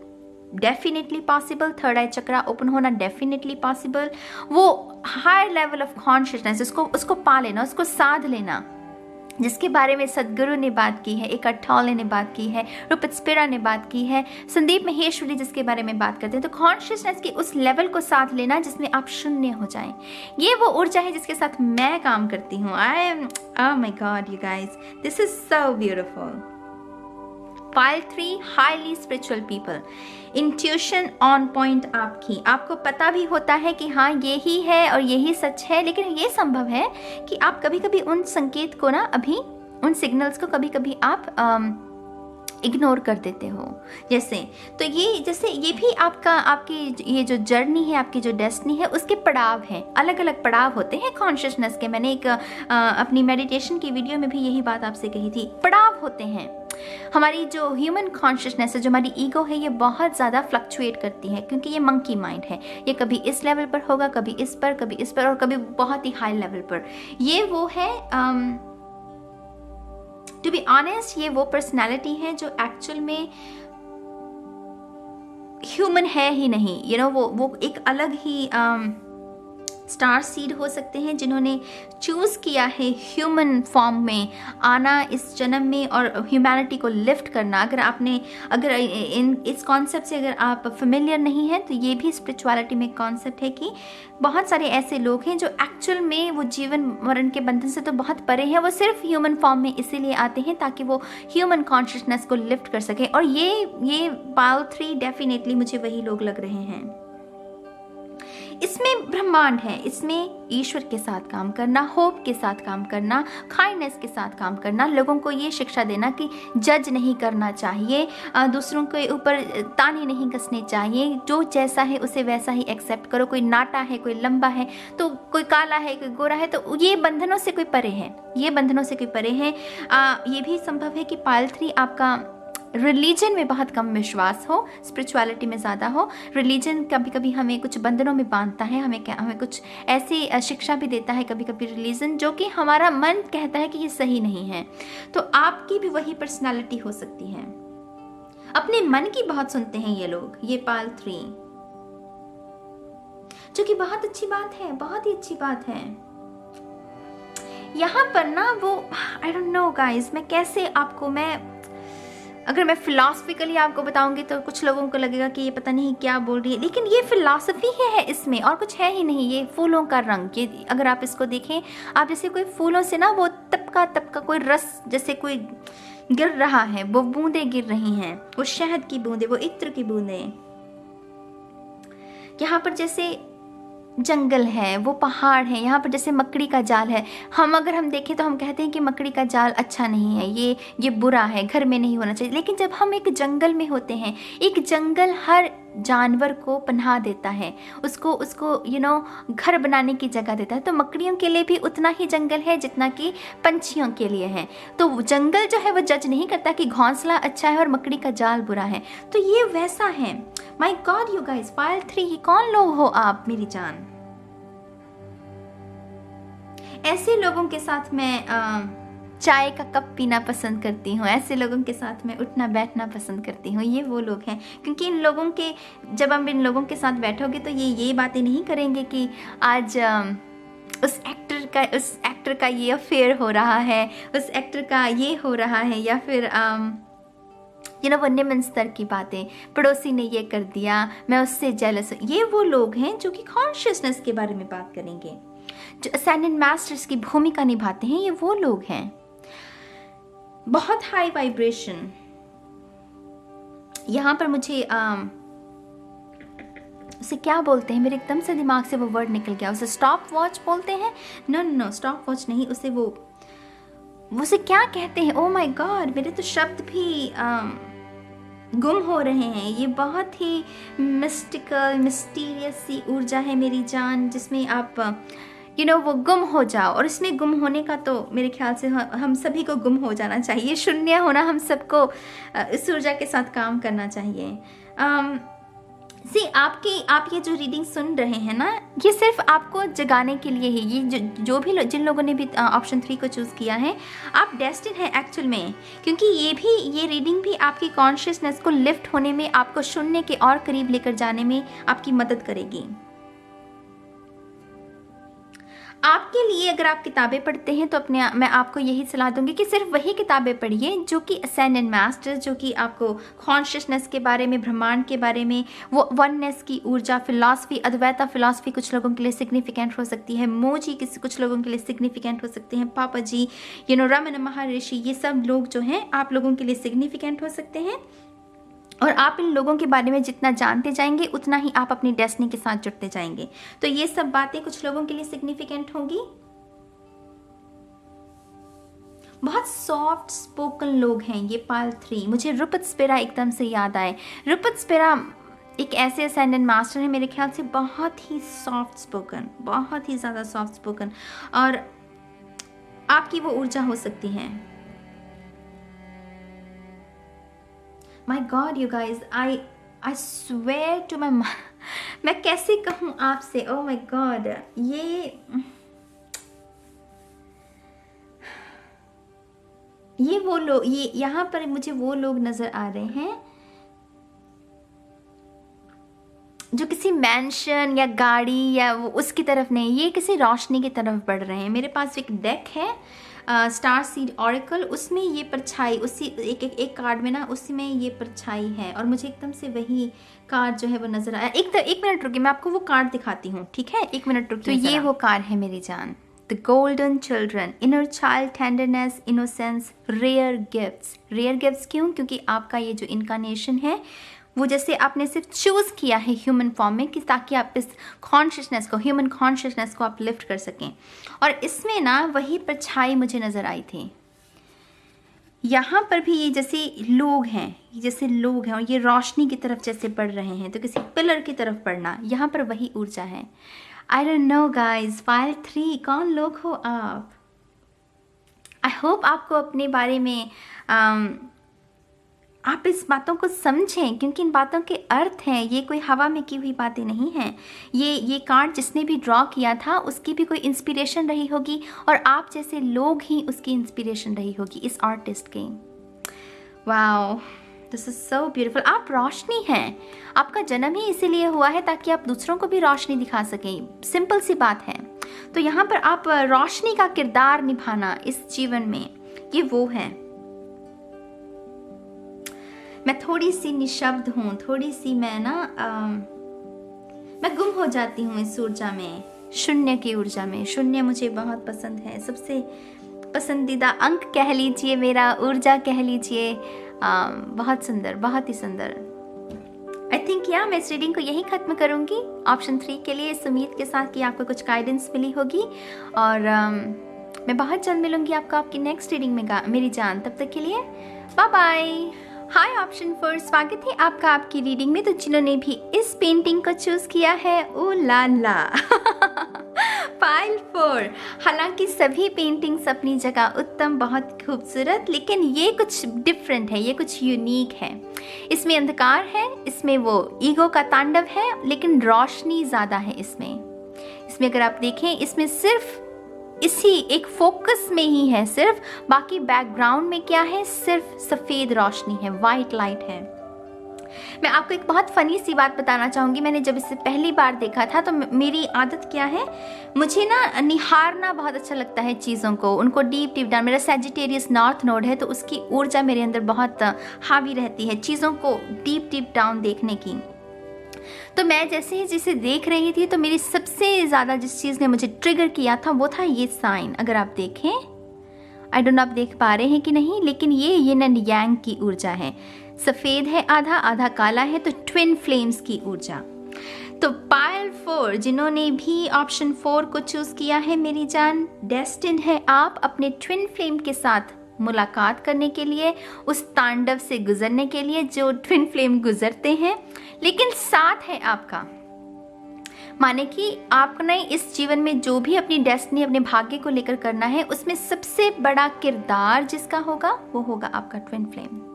डेफिनेटली पॉसिबल, थर्ड आई चक्रा ओपन होना डेफिनेटली पॉसिबल, वो हायर लेवल ऑफ कॉन्शियसनेस, उसको पा लेना, उसको साध लेना, जिसके बारे में सदगुरु ने बात की है, एकहठ ठौले ने बात की है, रूपत स्पिरा ने बात की है, संदीप महेश्वरी जिसके बारे में बात करते हैं। तो कॉन्शियसनेस के उस लेवल को साथ लेना जिसमें आप शून्य हो जाएं, ये वो ऊर्जा है जिसके साथ मैं काम करती हूँ। I am, oh my God you guys, this is so beautiful. File 3, highly spiritual people, intuition on point आपकी। आपको पता भी होता है कि हाँ यही है और यही सच है, लेकिन ये संभव है कि आप कभी कभी उन संकेत को ना, अभी उन सिग्नल्स को कभी कभी आप इग्नोर कर देते हो। जैसे ये भी आपकी ये जो जर्नी है, आपकी जो डेस्टिनी है, उसके पड़ाव हैं, अलग अलग पड़ाव होते हैं कॉन्शियसनेस के। मैंने एक अपनी मेडिटेशन की वीडियो में भी यही बात आपसे कही थी, पड़ाव होते हैं। हमारी जो ह्यूमन कॉन्शियसनेस है, जो हमारी ईगो है, ये बहुत ज़्यादा फ्लक्चुएट करती है, क्योंकि ये मंकी माइंड है। ये कभी इस लेवल पर होगा, कभी इस पर, कभी इस पर, और कभी बहुत ही हाई लेवल पर। ये वो है, टू बी ऑनेस्ट, ये वो पर्सनैलिटी है जो एक्चुअल में ह्यूमन है ही नहीं। यू नो, वो एक अलग ही स्टार सीड हो सकते हैं जिन्होंने चूज़ किया है ह्यूमन फॉर्म में आना इस जन्म में और ह्यूमैनिटी को लिफ्ट करना। अगर इस कॉन्सेप्ट से अगर आप फेमिलियर नहीं हैं, तो ये भी स्पिरिचुअलिटी में कॉन्सेप्ट है कि बहुत सारे ऐसे लोग हैं जो एक्चुअल में वो जीवन मरण के बंधन से तो बहुत परे हैं, वो सिर्फ ह्यूमन फॉर्म में इसीलिए आते हैं ताकि वो ह्यूमन कॉन्शियसनेस को लिफ्ट कर सके। और ये पाल 3 डेफिनेटली मुझे वही लोग लग रहे हैं। इसमें ब्रह्मांड है, इसमें ईश्वर के साथ काम करना, होप के साथ काम करना, काइंडनेस के साथ काम करना, लोगों को ये शिक्षा देना कि जज नहीं करना चाहिए, दूसरों के ऊपर ताने नहीं कसने चाहिए, जो जैसा है उसे वैसा ही एक्सेप्ट करो। कोई नाटा है, कोई लंबा है, तो कोई काला है, कोई गोरा है, तो ये बंधनों से कोई परे है, ये बंधनों से कोई परे है। ये भी संभव है कि पाल 3 आपका रिलीजन में बहुत कम विश्वास हो, स्पिरिचुअलिटी में ज़्यादा हो। रिलीजन कभी कभी हमें कुछ बंधनों में बांधता है, हमें कुछ ऐसी शिक्षा भी देता है कभी कभी रिलीजन, जो कि हमारा मन कहता है कि ये सही नहीं है। तो आपकी भी वही पर्सनालिटी हो सकती है। अपने मन की बहुत सुनते हैं ये लोग, ये पाल 3, जो कि बहुत अच्छी बात है, बहुत ही अच्छी बात है। यहाँ पर ना वो आई डोंट नो गाइज, मैं कैसे आपको, अगर मैं फिलॉसफिकली आपको बताऊंगी तो कुछ लोगों को लगेगा कि ये पता नहीं क्या बोल रही है, लेकिन ये फिलॉसफी है इसमें, और कुछ है ही नहीं। ये फूलों का रंग, ये अगर आप इसको देखें, आप जैसे कोई फूलों से ना वो तपका तपका कोई रस जैसे कोई गिर रहा है, वो बूंदें गिर रही हैं, वो शहद की बूंदें, वो इत्र की बूंदें। यहाँ पर जैसे जंगल है, वो पहाड़ है, यहाँ पर जैसे मकड़ी का जाल है। अगर हम देखें तो हम कहते हैं कि मकड़ी का जाल अच्छा नहीं है, ये बुरा है, घर में नहीं होना चाहिए। लेकिन जब हम एक जंगल में होते हैं, एक जंगल हर जानवर को पनाह देता है, उसको घर बनाने की जगह देता है। तो मकड़ियों के लिए भी उतना ही जंगल है जितना कि पंछियों के लिए है। तो जंगल जो है वो जज नहीं करता कि घोंसला अच्छा है और मकड़ी का जाल बुरा है। तो ये वैसा है। माय गॉड यू गाइस, पायल 3, ये कौन लोग हो आप मेरी जान? ऐसे लोगों के साथ मैं चाय का कप पीना पसंद करती हूँ, ऐसे लोगों के साथ मैं उठना बैठना पसंद करती हूँ। ये वो लोग हैं, क्योंकि इन लोगों के, जब हम इन लोगों के साथ बैठोगे तो ये बातें नहीं करेंगे कि आज उस एक्टर का ये अफेयर हो रहा है, उस एक्टर का ये हो रहा है, या फिर वो निम्न स्तर की बातें, पड़ोसी ने ये कर दिया, मैं उससे जेलस हूँ। ये वो लोग हैं जो कि कॉन्शियसनेस के बारे में बात करेंगे, जो असेंडेंट मास्टर्स की भूमिका निभाते हैं। ये वो लोग हैं, बहुत हाई वाइब्रेशन। यहाँ पर मुझे उसे क्या बोलते हैं, मेरे एकदम से दिमाग से वो वर्ड निकल गया। उसे स्टॉप वॉच बोलते हैं? नो, स्टॉप वॉच नहीं, उसे क्या कहते हैं? ओह माय गॉड, मेरे तो शब्द भी गुम हो रहे हैं। ये बहुत ही मिस्टीरियस सी ऊर्जा है मेरी जान, जिसमें आप वो गुम हो जाओ। और इसमें गुम होने का तो मेरे ख्याल से हम सभी को गुम हो जाना चाहिए, शून्य होना। हम सबको इस ऊर्जा के साथ काम करना चाहिए। आप ये जो रीडिंग सुन रहे हैं ना, ये सिर्फ आपको जगाने के लिए है। ये जिन लोगों ने भी ऑप्शन 3 को चूज़ किया है, आप डेस्टिन है एक्चुअल में, क्योंकि ये रीडिंग भी आपकी कॉन्शियसनेस को लिफ्ट होने में, आपको शून्य के और करीब लेकर जाने में आपकी मदद करेगी। आपके लिए अगर आप किताबें पढ़ते हैं तो मैं आपको यही सलाह दूंगी कि सिर्फ वही किताबें पढ़िए जो कि असेंडेंट मास्टर्स, जो कि आपको कॉन्शियसनेस के बारे में, ब्रह्मांड के बारे में, वो वननेस की ऊर्जा, फिलॉसफी, अद्वैता फिलॉसफी कुछ लोगों के लिए सिग्निफिकेंट हो सकती है, मोजी कुछ लोगों के लिए सिग्निफिकेंट हो सकते हैं, पापा जी, रमन महर्षि, ये सब लोग जो हैं आप लोगों के लिए सिग्निफिकेंट हो सकते हैं। और आप इन लोगों के बारे में जितना जानते जाएंगे उतना ही आप अपनी डेस्टिनी के साथ जुड़ते जाएंगे। तो ये सब बातें कुछ लोगों के लिए सिग्निफिकेंट होंगी। बहुत सॉफ्ट स्पोकन लोग हैं ये पाइल 3। मुझे रुपत स्पिरा एकदम से याद आए। रुपत स्पिरा एक ऐसे असेंडेंट मास्टर है मेरे ख्याल से, बहुत ही सॉफ्ट स्पोकन, बहुत ही ज़्यादा सॉफ्ट स्पोकन, और आपकी वो ऊर्जा हो सकती है। My God, you guys, I swear to my मैं कैसे कहूँ आपसे, oh my God, ये वो लोग, ये यहाँ पर मुझे वो लोग नजर आ रहे हैं जो किसी मैंशन या गाड़ी या वो उसकी तरफ नहीं, ये किसी रोशनी की तरफ बढ़ रहे हैं। मेरे पास एक डेक है, स्टार सीड ऑरेकल, उसमें ये परछाई, उसी एक कार्ड में ना, उसी में ये परछाई है, और मुझे एकदम से वही कार्ड जो है वो नजर आया। एक मिनट रुकिए, मैं आपको वो कार्ड दिखाती हूँ, ठीक है? 1 मिनट रुकिए। तो ये वो कार्ड है मेरी जान, the golden children, inner child, tenderness, innocence, rare gifts. Rare gifts क्यों? क्योंकि आपका ये जो इनकारनेशन है वो जैसे आपने सिर्फ चूज़ किया है ह्यूमन फॉर्म में, कि ताकि आप इस कॉन्शियसनेस को, ह्यूमन कॉन्शियसनेस को आप लिफ्ट कर सकें। और इसमें ना वही परछाई मुझे नज़र आई थी। यहाँ पर भी ये जैसे लोग हैं, और ये रोशनी की तरफ जैसे बढ़ रहे हैं, तो किसी पिलर की तरफ बढ़ना, यहाँ पर वही ऊर्जा है। I don't know guys, pile 3 कौन लोग हो आप? आई होप आपको अपने बारे में आप इस बातों को समझें, क्योंकि इन बातों के अर्थ हैं, ये कोई हवा में की हुई बातें नहीं हैं। ये कार्ड जिसने भी ड्रॉ किया था उसकी भी कोई इंस्पिरेशन रही होगी, और आप जैसे लोग ही उसकी इंस्पिरेशन रही होगी, इस आर्टिस्ट की। Wow, this is so beautiful. आप रोशनी हैं, आपका जन्म ही इसीलिए हुआ है ताकि आप दूसरों को भी रोशनी दिखा सकें। सिंपल सी बात है। तो यहाँ पर आप रोशनी का किरदार निभाना इस जीवन में, ये वो है। मैं थोड़ी सी निशब्द हूँ, थोड़ी सी मैं गुम हो जाती हूँ इस ऊर्जा में, शून्य की ऊर्जा में। शून्य मुझे बहुत पसंद है, सबसे पसंदीदा अंक कह लीजिए, मेरा ऊर्जा कह लीजिए। बहुत सुंदर, बहुत ही सुंदर। आई थिंक मैं इस रीडिंग को यही ख़त्म करूँगी ऑप्शन 3 के लिए, इस उम्मीद के साथ कि आपको कुछ गाइडेंस मिली होगी। और मैं बहुत जल्द मिलूंगी आपको आपकी नेक्स्ट रीडिंग में मेरी जान। तब तक के लिए बाय बाय। हाय ऑप्शन 4, स्वागत है आपका आपकी रीडिंग में। तो जिन्होंने भी इस पेंटिंग को चूज किया है, ओ ला ला पाइल 4। हालांकि सभी पेंटिंग्स अपनी जगह उत्तम, बहुत खूबसूरत, लेकिन ये कुछ डिफरेंट है, ये कुछ यूनिक है। इसमें अंधकार है, इसमें वो ईगो का तांडव है, लेकिन रोशनी ज़्यादा है इसमें। अगर आप देखें, इसमें सिर्फ इसी एक फोकस में ही है सिर्फ, बाकी बैकग्राउंड में क्या है, सिर्फ सफ़ेद रोशनी है, वाइट लाइट है। मैं आपको एक बहुत फ़नी सी बात बताना चाहूँगी। मैंने जब इसे पहली बार देखा था तो मेरी आदत क्या है, मुझे ना निहारना बहुत अच्छा लगता है चीज़ों को, उनको डीप डीप डाउन। मेरा सैजिटेरियस नॉर्थ नोड है तो उसकी ऊर्जा मेरे अंदर बहुत हावी रहती है चीज़ों को डीप डीप डाउन देखने की। तो मैं जैसे ही जिसे देख रही थी तो मेरी सबसे ज़्यादा जिस चीज़ ने मुझे ट्रिगर किया था वो था ये साइन। अगर आप देखें, आई डोंट नो आप देख पा रहे हैं कि नहीं, लेकिन ये यिन एंड यांग की ऊर्जा है। सफ़ेद है आधा, आधा काला है, तो ट्विन फ्लेम्स की ऊर्जा। तो पायल 4 जिन्होंने भी ऑप्शन 4 को चूज़ किया है मेरी जान, डेस्टिन्ड है आप अपने ट्विन फ्लेम के साथ मुलाकात करने के लिए, उस तांडव से गुजरने के लिए जो ट्विन फ्लेम गुजरते हैं। लेकिन साथ है आपका, माने कि आपने इस जीवन में जो भी अपनी डेस्टिनी, अपने भाग्य को लेकर करना है, उसमें सबसे बड़ा किरदार जिसका होगा वो होगा आपका ट्विन फ्लेम।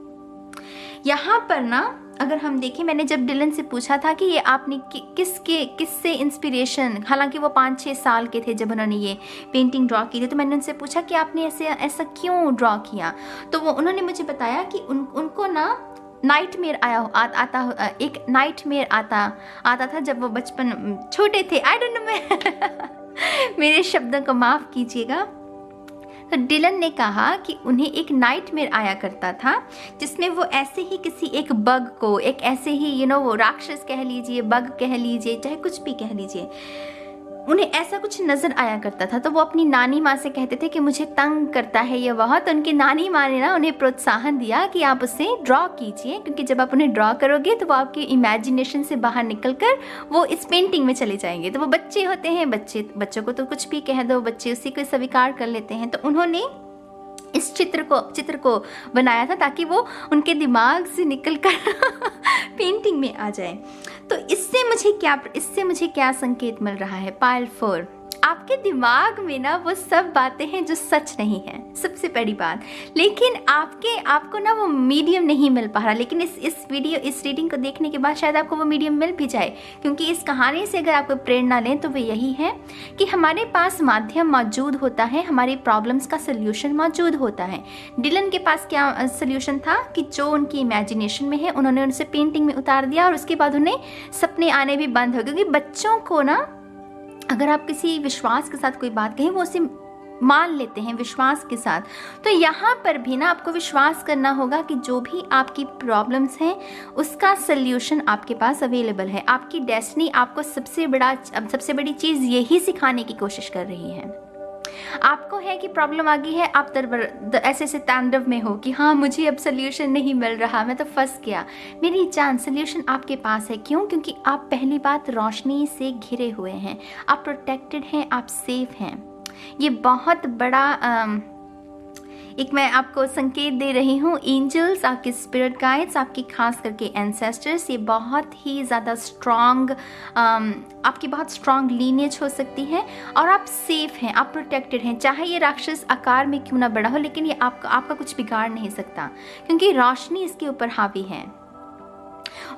यहाँ पर ना अगर हम देखें, मैंने जब डिलन से पूछा था कि ये आपने किससे इंस्पिरेशन, हालांकि वो 5-6 साल के थे जब उन्होंने ये पेंटिंग ड्रॉ की थी, तो मैंने उनसे पूछा कि आपने ऐसा क्यों ड्रॉ किया। तो उन्होंने मुझे बताया कि उनको ना नाइटमेयर एक नाइटमेयर आता था जब वो बचपन छोटे थे। आई डोंट नो मेरे शब्दों को माफ़ कीजिएगा। तो डिलन ने कहा कि उन्हें एक नाइटमेयर आया करता था जिसमें वो ऐसे ही किसी एक बग को, एक ऐसे ही वो राक्षस कह लीजिए, बग कह लीजिए, चाहे कुछ भी कह लीजिए, उन्हें ऐसा कुछ नज़र आया करता था। तो वो अपनी नानी माँ से कहते थे कि मुझे तंग करता है ये बहुत। तो उनकी नानी माँ ने ना उन्हें प्रोत्साहन दिया कि आप उसे ड्रॉ कीजिए, क्योंकि जब आप उन्हें ड्रॉ करोगे तो वो आपके इमेजिनेशन से बाहर निकलकर वो इस पेंटिंग में चले जाएंगे। तो वो बच्चे होते हैं, बच्चों को तो कुछ भी कह दो, बच्चे उसी को स्वीकार कर लेते हैं। तो उन्होंने इस चित्र को बनाया था ताकि वो उनके दिमाग से निकलकर पेंटिंग में आ जाए। तो इससे मुझे क्या संकेत मिल रहा है पायल 4, आपके दिमाग में ना वो सब बातें हैं जो सच नहीं है, सबसे बड़ी बात। लेकिन आपको ना वो मीडियम नहीं मिल पा रहा। लेकिन इस रीडिंग को देखने के बाद शायद आपको वो मीडियम मिल भी जाए, क्योंकि इस कहानी से अगर आपको प्रेरणा लें तो वो यही है कि हमारे पास माध्यम मौजूद होता है, हमारी प्रॉब्लम्स का सोल्यूशन मौजूद होता है। डिलन के पास क्या सोल्यूशन था कि जो उनकी इमेजिनेशन में है उन्होंने उनसे पेंटिंग में उतार दिया, और उसके बाद उन्हें सपने आने भी बंद हो गए। क्योंकि बच्चों को ना अगर आप किसी विश्वास के साथ कोई बात कहें वो उसे मान लेते हैं विश्वास के साथ। तो यहाँ पर भी ना आपको विश्वास करना होगा कि जो भी आपकी प्रॉब्लम्स हैं उसका सल्यूशन आपके पास अवेलेबल है। आपकी डेस्टिनी आपको सबसे बड़ी चीज़ यही सिखाने की कोशिश कर रही है। आपको है कि प्रॉब्लम आ गई है, आप ऐसे तांडव में हो कि हाँ मुझे अब सोल्यूशन नहीं मिल रहा, मैं तो फंस गया। मेरी जान, सोल्यूशन आपके पास है। क्यों? क्योंकि आप पहली बात रोशनी से घिरे हुए हैं, आप प्रोटेक्टेड हैं, आप सेफ हैं। ये बहुत बड़ा एक मैं आपको संकेत दे रही हूँ। एंजल्स, आपके स्पिरिट गाइड्स, आपकी खास करके एंसेस्टर्स, ये बहुत ही ज़्यादा स्ट्रॉन्ग, आपकी बहुत स्ट्रॉन्ग लीनियज हो सकती है, और आप सेफ हैं, आप प्रोटेक्टेड हैं। चाहे ये राक्षस आकार में क्यों ना बड़ा हो, लेकिन ये आपका कुछ बिगाड़ नहीं सकता, क्योंकि रोशनी इसके ऊपर हावी है।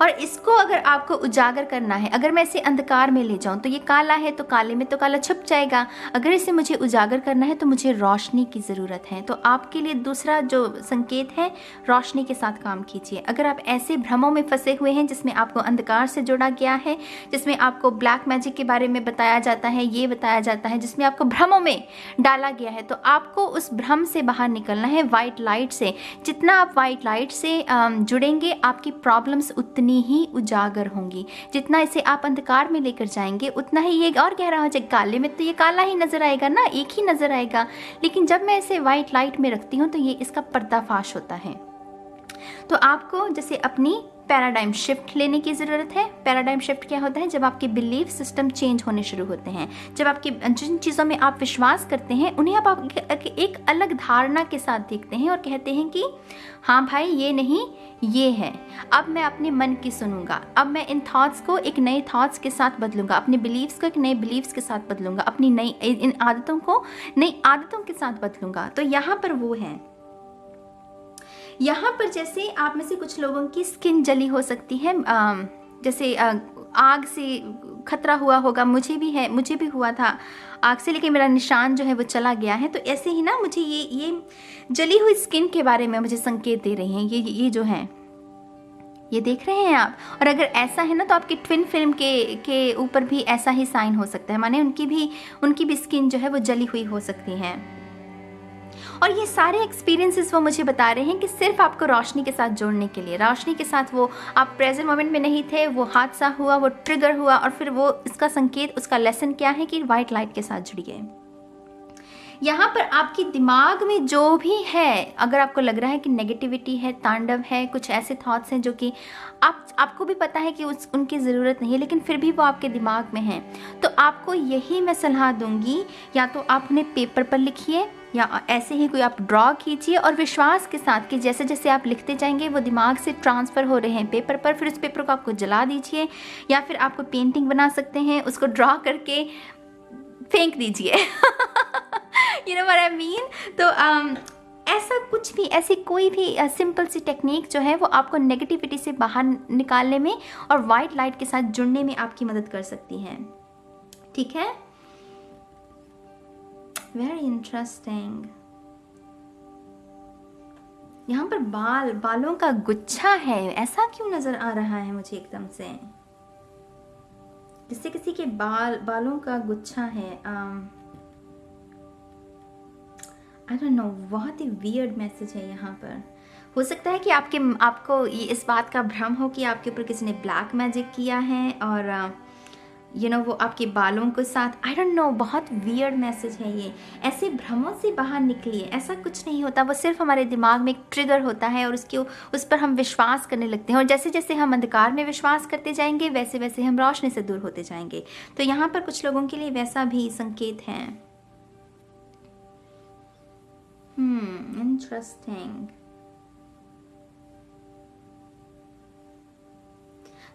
और इसको अगर आपको उजागर करना है, अगर मैं इसे अंधकार में ले जाऊं तो ये काला है, तो काले में तो काला छुप जाएगा। अगर इसे मुझे उजागर करना है तो मुझे रोशनी की ज़रूरत है। तो आपके लिए दूसरा जो संकेत है, रोशनी के साथ काम कीजिए। अगर आप ऐसे भ्रमों में फंसे हुए हैं जिसमें आपको अंधकार से जोड़ा गया है, जिसमें आपको ब्लैक मैजिक के बारे में बताया जाता है, ये बताया जाता है, जिसमें आपको भ्रमों में डाला गया है, तो आपको उस भ्रम से बाहर निकलना है वाइट लाइट से। जितना आप वाइट लाइट से जुड़ेंगे, आपकी प्रॉब्लम्स उतनी ही उजागर होंगी। जितना इसे आप अंधकार में लेकर जाएंगे उतना ही ये और गहरा हो जाएगा। काले में तो ये काला ही नजर आएगा ना, एक ही नजर आएगा, लेकिन जब मैं इसे वाइट लाइट में रखती हूँ तो ये इसका पर्दाफाश होता है। तो आपको जैसे अपनी पैराडाइम शिफ्ट लेने की ज़रूरत है। पैराडाइम शिफ्ट क्या होता है? जब आपके बिलीफ सिस्टम चेंज होने शुरू होते हैं, जब आपकी जिन चीज़ों में आप विश्वास करते हैं उन्हें आप एक अलग धारणा के साथ देखते हैं और कहते हैं कि हाँ भाई ये नहीं, ये है। अब मैं अपने मन की सुनूंगा, अब मैं इन थॉट्स को एक नए थॉट्स के साथ बदलूंगा, अपने बिलीव्स को एक नए बिलीव्स के साथ बदलूंगा, अपनी इन आदतों को नई आदतों के साथ बदलूंगा। तो यहाँ पर वो है। यहाँ पर जैसे आप में से कुछ लोगों की स्किन जली हो सकती है, जैसे आग से खतरा हुआ होगा, मुझे भी हुआ था। आग से लेके मेरा निशान जो है वो चला गया है। तो ऐसे ही ना मुझे ये जली हुई स्किन के बारे में मुझे संकेत दे रही हैं ये जो हैं, ये देख रहे हैं आप। और अगर ऐसा है ना तो आपकी ट्विन फिल्म के ऊपर भी ऐसा ही साइन हो सकता है, माने उनकी भी स्किन जो है वो जली हुई हो सकती है। और ये सारे एक्सपीरियंसेस वो मुझे बता रहे हैं कि सिर्फ आपको रोशनी के साथ जोड़ने के लिए, रोशनी के साथ वो आप प्रेजेंट मोमेंट में नहीं थे, वो हादसा हुआ, वो ट्रिगर हुआ, और फिर वो इसका संकेत, उसका लेसन क्या है कि वाइट लाइट के साथ जुड़िए। यहाँ पर आपके दिमाग में जो भी है, अगर आपको लग रहा है कि नेगेटिविटी है, तांडव है, कुछ ऐसे थॉट्स हैं जो कि आपको भी पता है कि उनकी ज़रूरत नहीं है, लेकिन फिर भी वो आपके दिमाग में हैं, तो आपको यही मैं सलाह दूंगी, या तो आप उन्हें पेपर पर लिखिए या ऐसे ही कोई आप ड्रॉ कीजिए, और विश्वास के साथ कि जैसे जैसे आप लिखते जाएंगे वो दिमाग से ट्रांसफ़र हो रहे हैं पेपर पर, फिर उस पेपर को आपको जला दीजिए, या फिर आपको पेंटिंग बना सकते हैं, उसको ड्रॉ करके फेंक दीजिए। You know what I mean? तो ऐसा कुछ भी, ऐसी कोई भी सिंपल सी टेक्निक जो है वो आपको नेगेटिविटी से बाहर निकालने में और वाइट लाइट के साथ जुड़ने में आपकी मदद कर सकती है। ठीक है, वेरी इंटरेस्टिंग। यहाँ पर बालों का गुच्छा है, ऐसा क्यों नजर आ रहा है मुझे एकदम से, जिससे किसी के बालों का गुच्छा है। आई डोंट नो, बहुत ही वियर्ड मैसेज है यहाँ पर। हो सकता है कि आपको ये इस बात का भ्रम हो कि आपके ऊपर किसी ने ब्लैक मैजिक किया है और वो आपके बालों के साथ, आई डोंट नो, बहुत वियर्ड मैसेज है ये। ऐसे भ्रमों से बाहर निकलिए, ऐसा कुछ नहीं होता, वो सिर्फ हमारे दिमाग में एक ट्रिगर होता है और उस पर हम विश्वास करने लगते हैं, और जैसे जैसे हम अंधकार में विश्वास करते जाएंगे वैसे वैसे हम रोशनी से दूर होते जाएंगे। तो यहाँ पर कुछ लोगों के लिए वैसा भी संकेत है। इंटरेस्टिंग।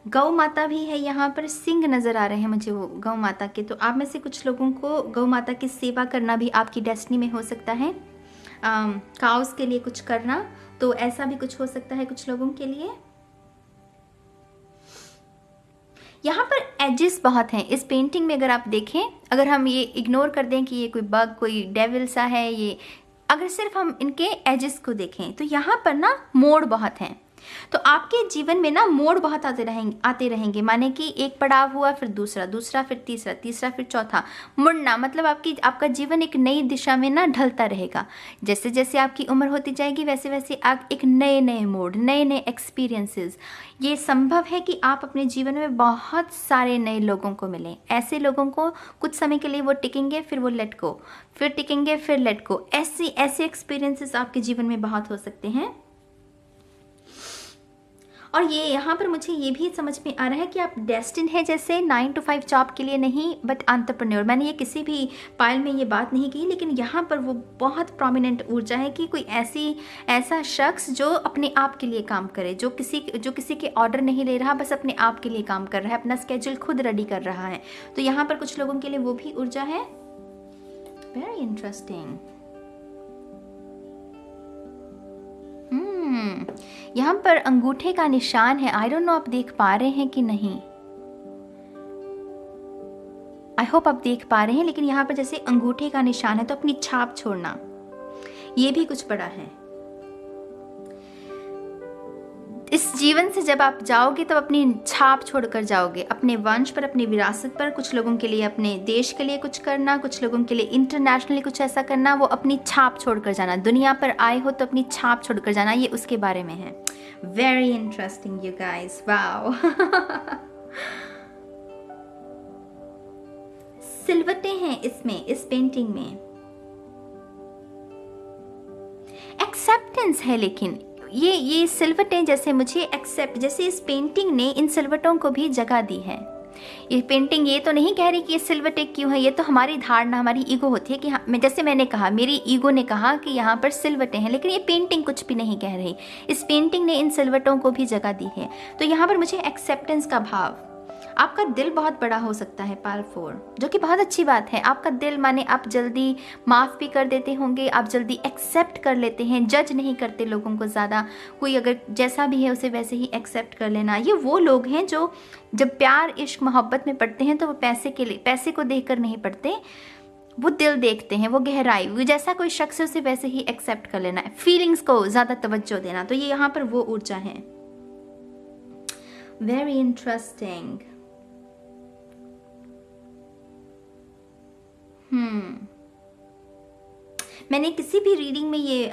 गौ माता भी है यहाँ पर, सिंह नजर आ रहे हैं मुझे वो गौ माता के। तो आप में से कुछ लोगों को गौ माता की सेवा करना भी आपकी डेस्टिनी में हो सकता है, काउस के लिए कुछ करना, तो ऐसा भी कुछ हो सकता है कुछ लोगों के लिए। यहाँ पर एजेस बहुत हैं इस पेंटिंग में, अगर आप देखें, अगर हम ये इग्नोर कर दें कि ये कोई बग, कोई डेविल सा है ये, अगर सिर्फ हम इनके एजेस को देखें तो यहाँ पर ना मोड़ बहुत हैं। तो आपके जीवन में ना मोड़ बहुत आते रहेंगे, माने कि एक पड़ाव हुआ, फिर दूसरा फिर तीसरा फिर चौथा, मुड़ना मतलब आपका जीवन एक नई दिशा में ना ढलता रहेगा। जैसे जैसे आपकी उम्र होती जाएगी वैसे वैसे आप एक नए मोड़, नए एक्सपीरियंसेस। ये संभव है कि आप अपने जीवन में बहुत सारे नए लोगों को मिलें, ऐसे लोगों को कुछ समय के लिए वो टिकेंगे, फिर वो लेट गो, फिर टिकेंगे, फिर लेट गो। ऐसे एक्सपीरियंसेस आपके जीवन में बहुत हो सकते हैं। और ये यहाँ पर मुझे ये भी समझ में आ रहा है कि आप डेस्टिन है, जैसे 9 to 5 जॉब के लिए नहीं, बट एंटरप्रेन्योर। मैंने ये किसी भी पाइल में ये बात नहीं की, लेकिन यहाँ पर वो बहुत प्रोमिनेंट ऊर्जा है कि कोई ऐसा शख्स जो अपने आप के लिए काम करे, जो किसी के ऑर्डर नहीं ले रहा, बस अपने आप के लिए काम कर रहा है, अपना स्केड्यूल खुद रेडी कर रहा है। तो यहाँ पर कुछ लोगों के लिए वो भी ऊर्जा है। Very interesting. यहाँ पर अंगूठे का निशान है। आई डोंट नो आप देख पा रहे हैं कि नहीं, आई होप आप देख पा रहे हैं, लेकिन यहाँ पर जैसे अंगूठे का निशान है तो अपनी छाप छोड़ना, ये भी कुछ बड़ा है। इस जीवन से जब आप जाओगे तब अपनी छाप छोड़कर जाओगे, अपने वंश पर, अपनी विरासत पर। कुछ लोगों के लिए अपने देश के लिए कुछ करना, कुछ लोगों के लिए इंटरनेशनली कुछ ऐसा करना, वो अपनी छाप छोड़कर जाना। दुनिया पर आए हो तो अपनी छाप छोड़कर जाना, ये उसके बारे में है। Very interesting you guys, wow. सिलवटें हैं इसमें, इस पेंटिंग में एक्सेप्टेंस है, लेकिन ये सिलवटें जैसे मुझे एक्सेप्ट, जैसे इस पेंटिंग ने इन सिलवटों को भी जगह दी है। ये पेंटिंग ये तो नहीं कह रही कि ये सिलवटें क्यों है, ये तो हमारी धारणा, हमारी ईगो होती है कि हाँ, जैसे मैंने कहा, मेरी ईगो ने कहा कि यहाँ पर सिलवटें हैं, लेकिन ये पेंटिंग कुछ भी नहीं कह रही। इस पेंटिंग ने इन सिलवटों को भी जगह दी है। तो यहाँ पर मुझे एक्सेप्टेंस का भाव, आपका दिल बहुत बड़ा हो सकता है पाल 4, जो कि बहुत अच्छी बात है। आपका दिल माने आप जल्दी माफ़ भी कर देते होंगे, आप जल्दी एक्सेप्ट कर लेते हैं, जज नहीं करते लोगों को ज़्यादा। कोई अगर जैसा भी है उसे वैसे ही एक्सेप्ट कर लेना। ये वो लोग हैं जो जब प्यार, इश्क, मोहब्बत में पड़ते हैं तो वो पैसे को देखकर नहीं पड़ते, वो दिल देखते हैं, वो गहराई, वो जैसा कोई शख्स है उसे वैसे ही एक्सेप्ट कर लेना है, फीलिंग्स को ज़्यादा तवज्जो देना। तो ये यहाँ पर वो ऊर्जा है। Very interesting. मैंने किसी भी रीडिंग में ये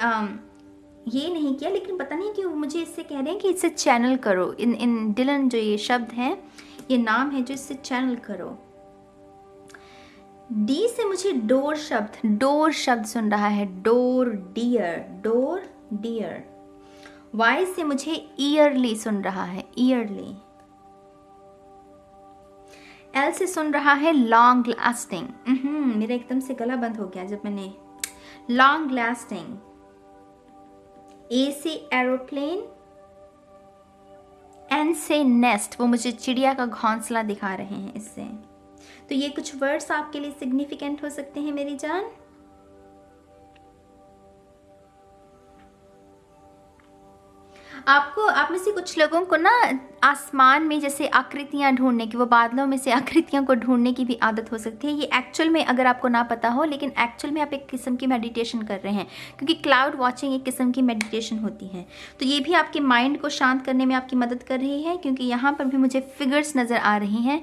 नहीं किया, लेकिन पता नहीं क्यों मुझे इससे कह रहे हैं कि इसे चैनल करो। इन डिलन जो ये शब्द है, ये नाम है जो इससे चैनल करो। डी से मुझे डोर शब्द सुन रहा है, डोर डियर। वाई से मुझे ईयरली सुन रहा है, ईयरली। एल से सुन रहा है लॉन्ग लास्टिंग। मेरा एकदम से गला बंद हो गया जब मैंने लॉन्ग लास्टिंग। ए से एरोप्लेन। एन से नेस्ट, वो मुझे चिड़िया का घोंसला दिखा रहे हैं इससे। तो ये कुछ वर्ड्स आपके लिए सिग्निफिकेंट हो सकते हैं मेरी जान। आप में से कुछ लोगों को ना आसमान में जैसे आकृतियां ढूंढने की, वो बादलों में से आकृतियों को ढूंढने की भी आदत हो सकती है। ये एक्चुअल में, अगर आपको ना पता हो, लेकिन एक्चुअल में आप एक किस्म की मेडिटेशन कर रहे हैं, क्योंकि क्लाउड वॉचिंग एक किस्म की मेडिटेशन होती है। तो ये भी आपके माइंड को शांत करने में आपकी मदद कर रही है, क्योंकि यहाँ पर भी मुझे फिगर्स नज़र आ रही हैं।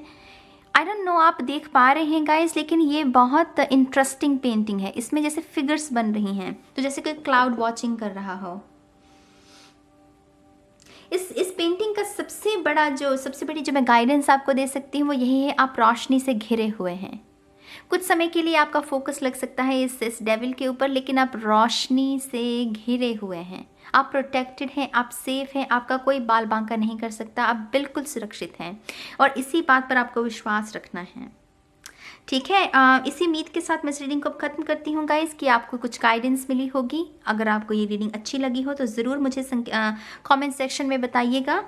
आई डोंट नो आप देख पा रहे हैं गाइस, लेकिन ये बहुत इंटरेस्टिंग पेंटिंग है। इसमें जैसे फिगर्स बन रही हैं, तो जैसे कोई क्लाउड वॉचिंग कर रहा हो। इस पेंटिंग का सबसे बड़ी जो मैं गाइडेंस आपको दे सकती हूँ वो यही है, आप रोशनी से घिरे हुए हैं। कुछ समय के लिए आपका फोकस लग सकता है इस डेविल के ऊपर, लेकिन आप रोशनी से घिरे हुए हैं, आप प्रोटेक्टेड हैं, आप सेफ हैं, आपका कोई बाल बांका नहीं कर सकता, आप बिल्कुल सुरक्षित हैं। और इसी बात पर आपको विश्वास रखना है, ठीक है। इसी उम्मीद के साथ मैं इस रीडिंग को ख़त्म करती हूँ गाइस, कि आपको कुछ गाइडेंस मिली होगी। अगर आपको ये रीडिंग अच्छी लगी हो तो ज़रूर मुझे कमेंट सेक्शन में बताइएगा,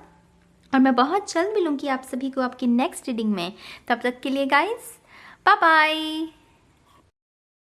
और मैं बहुत जल्द मिलूँगी आप सभी को आपकी नेक्स्ट रीडिंग में। तब तक के लिए गाइस, बाय बाय।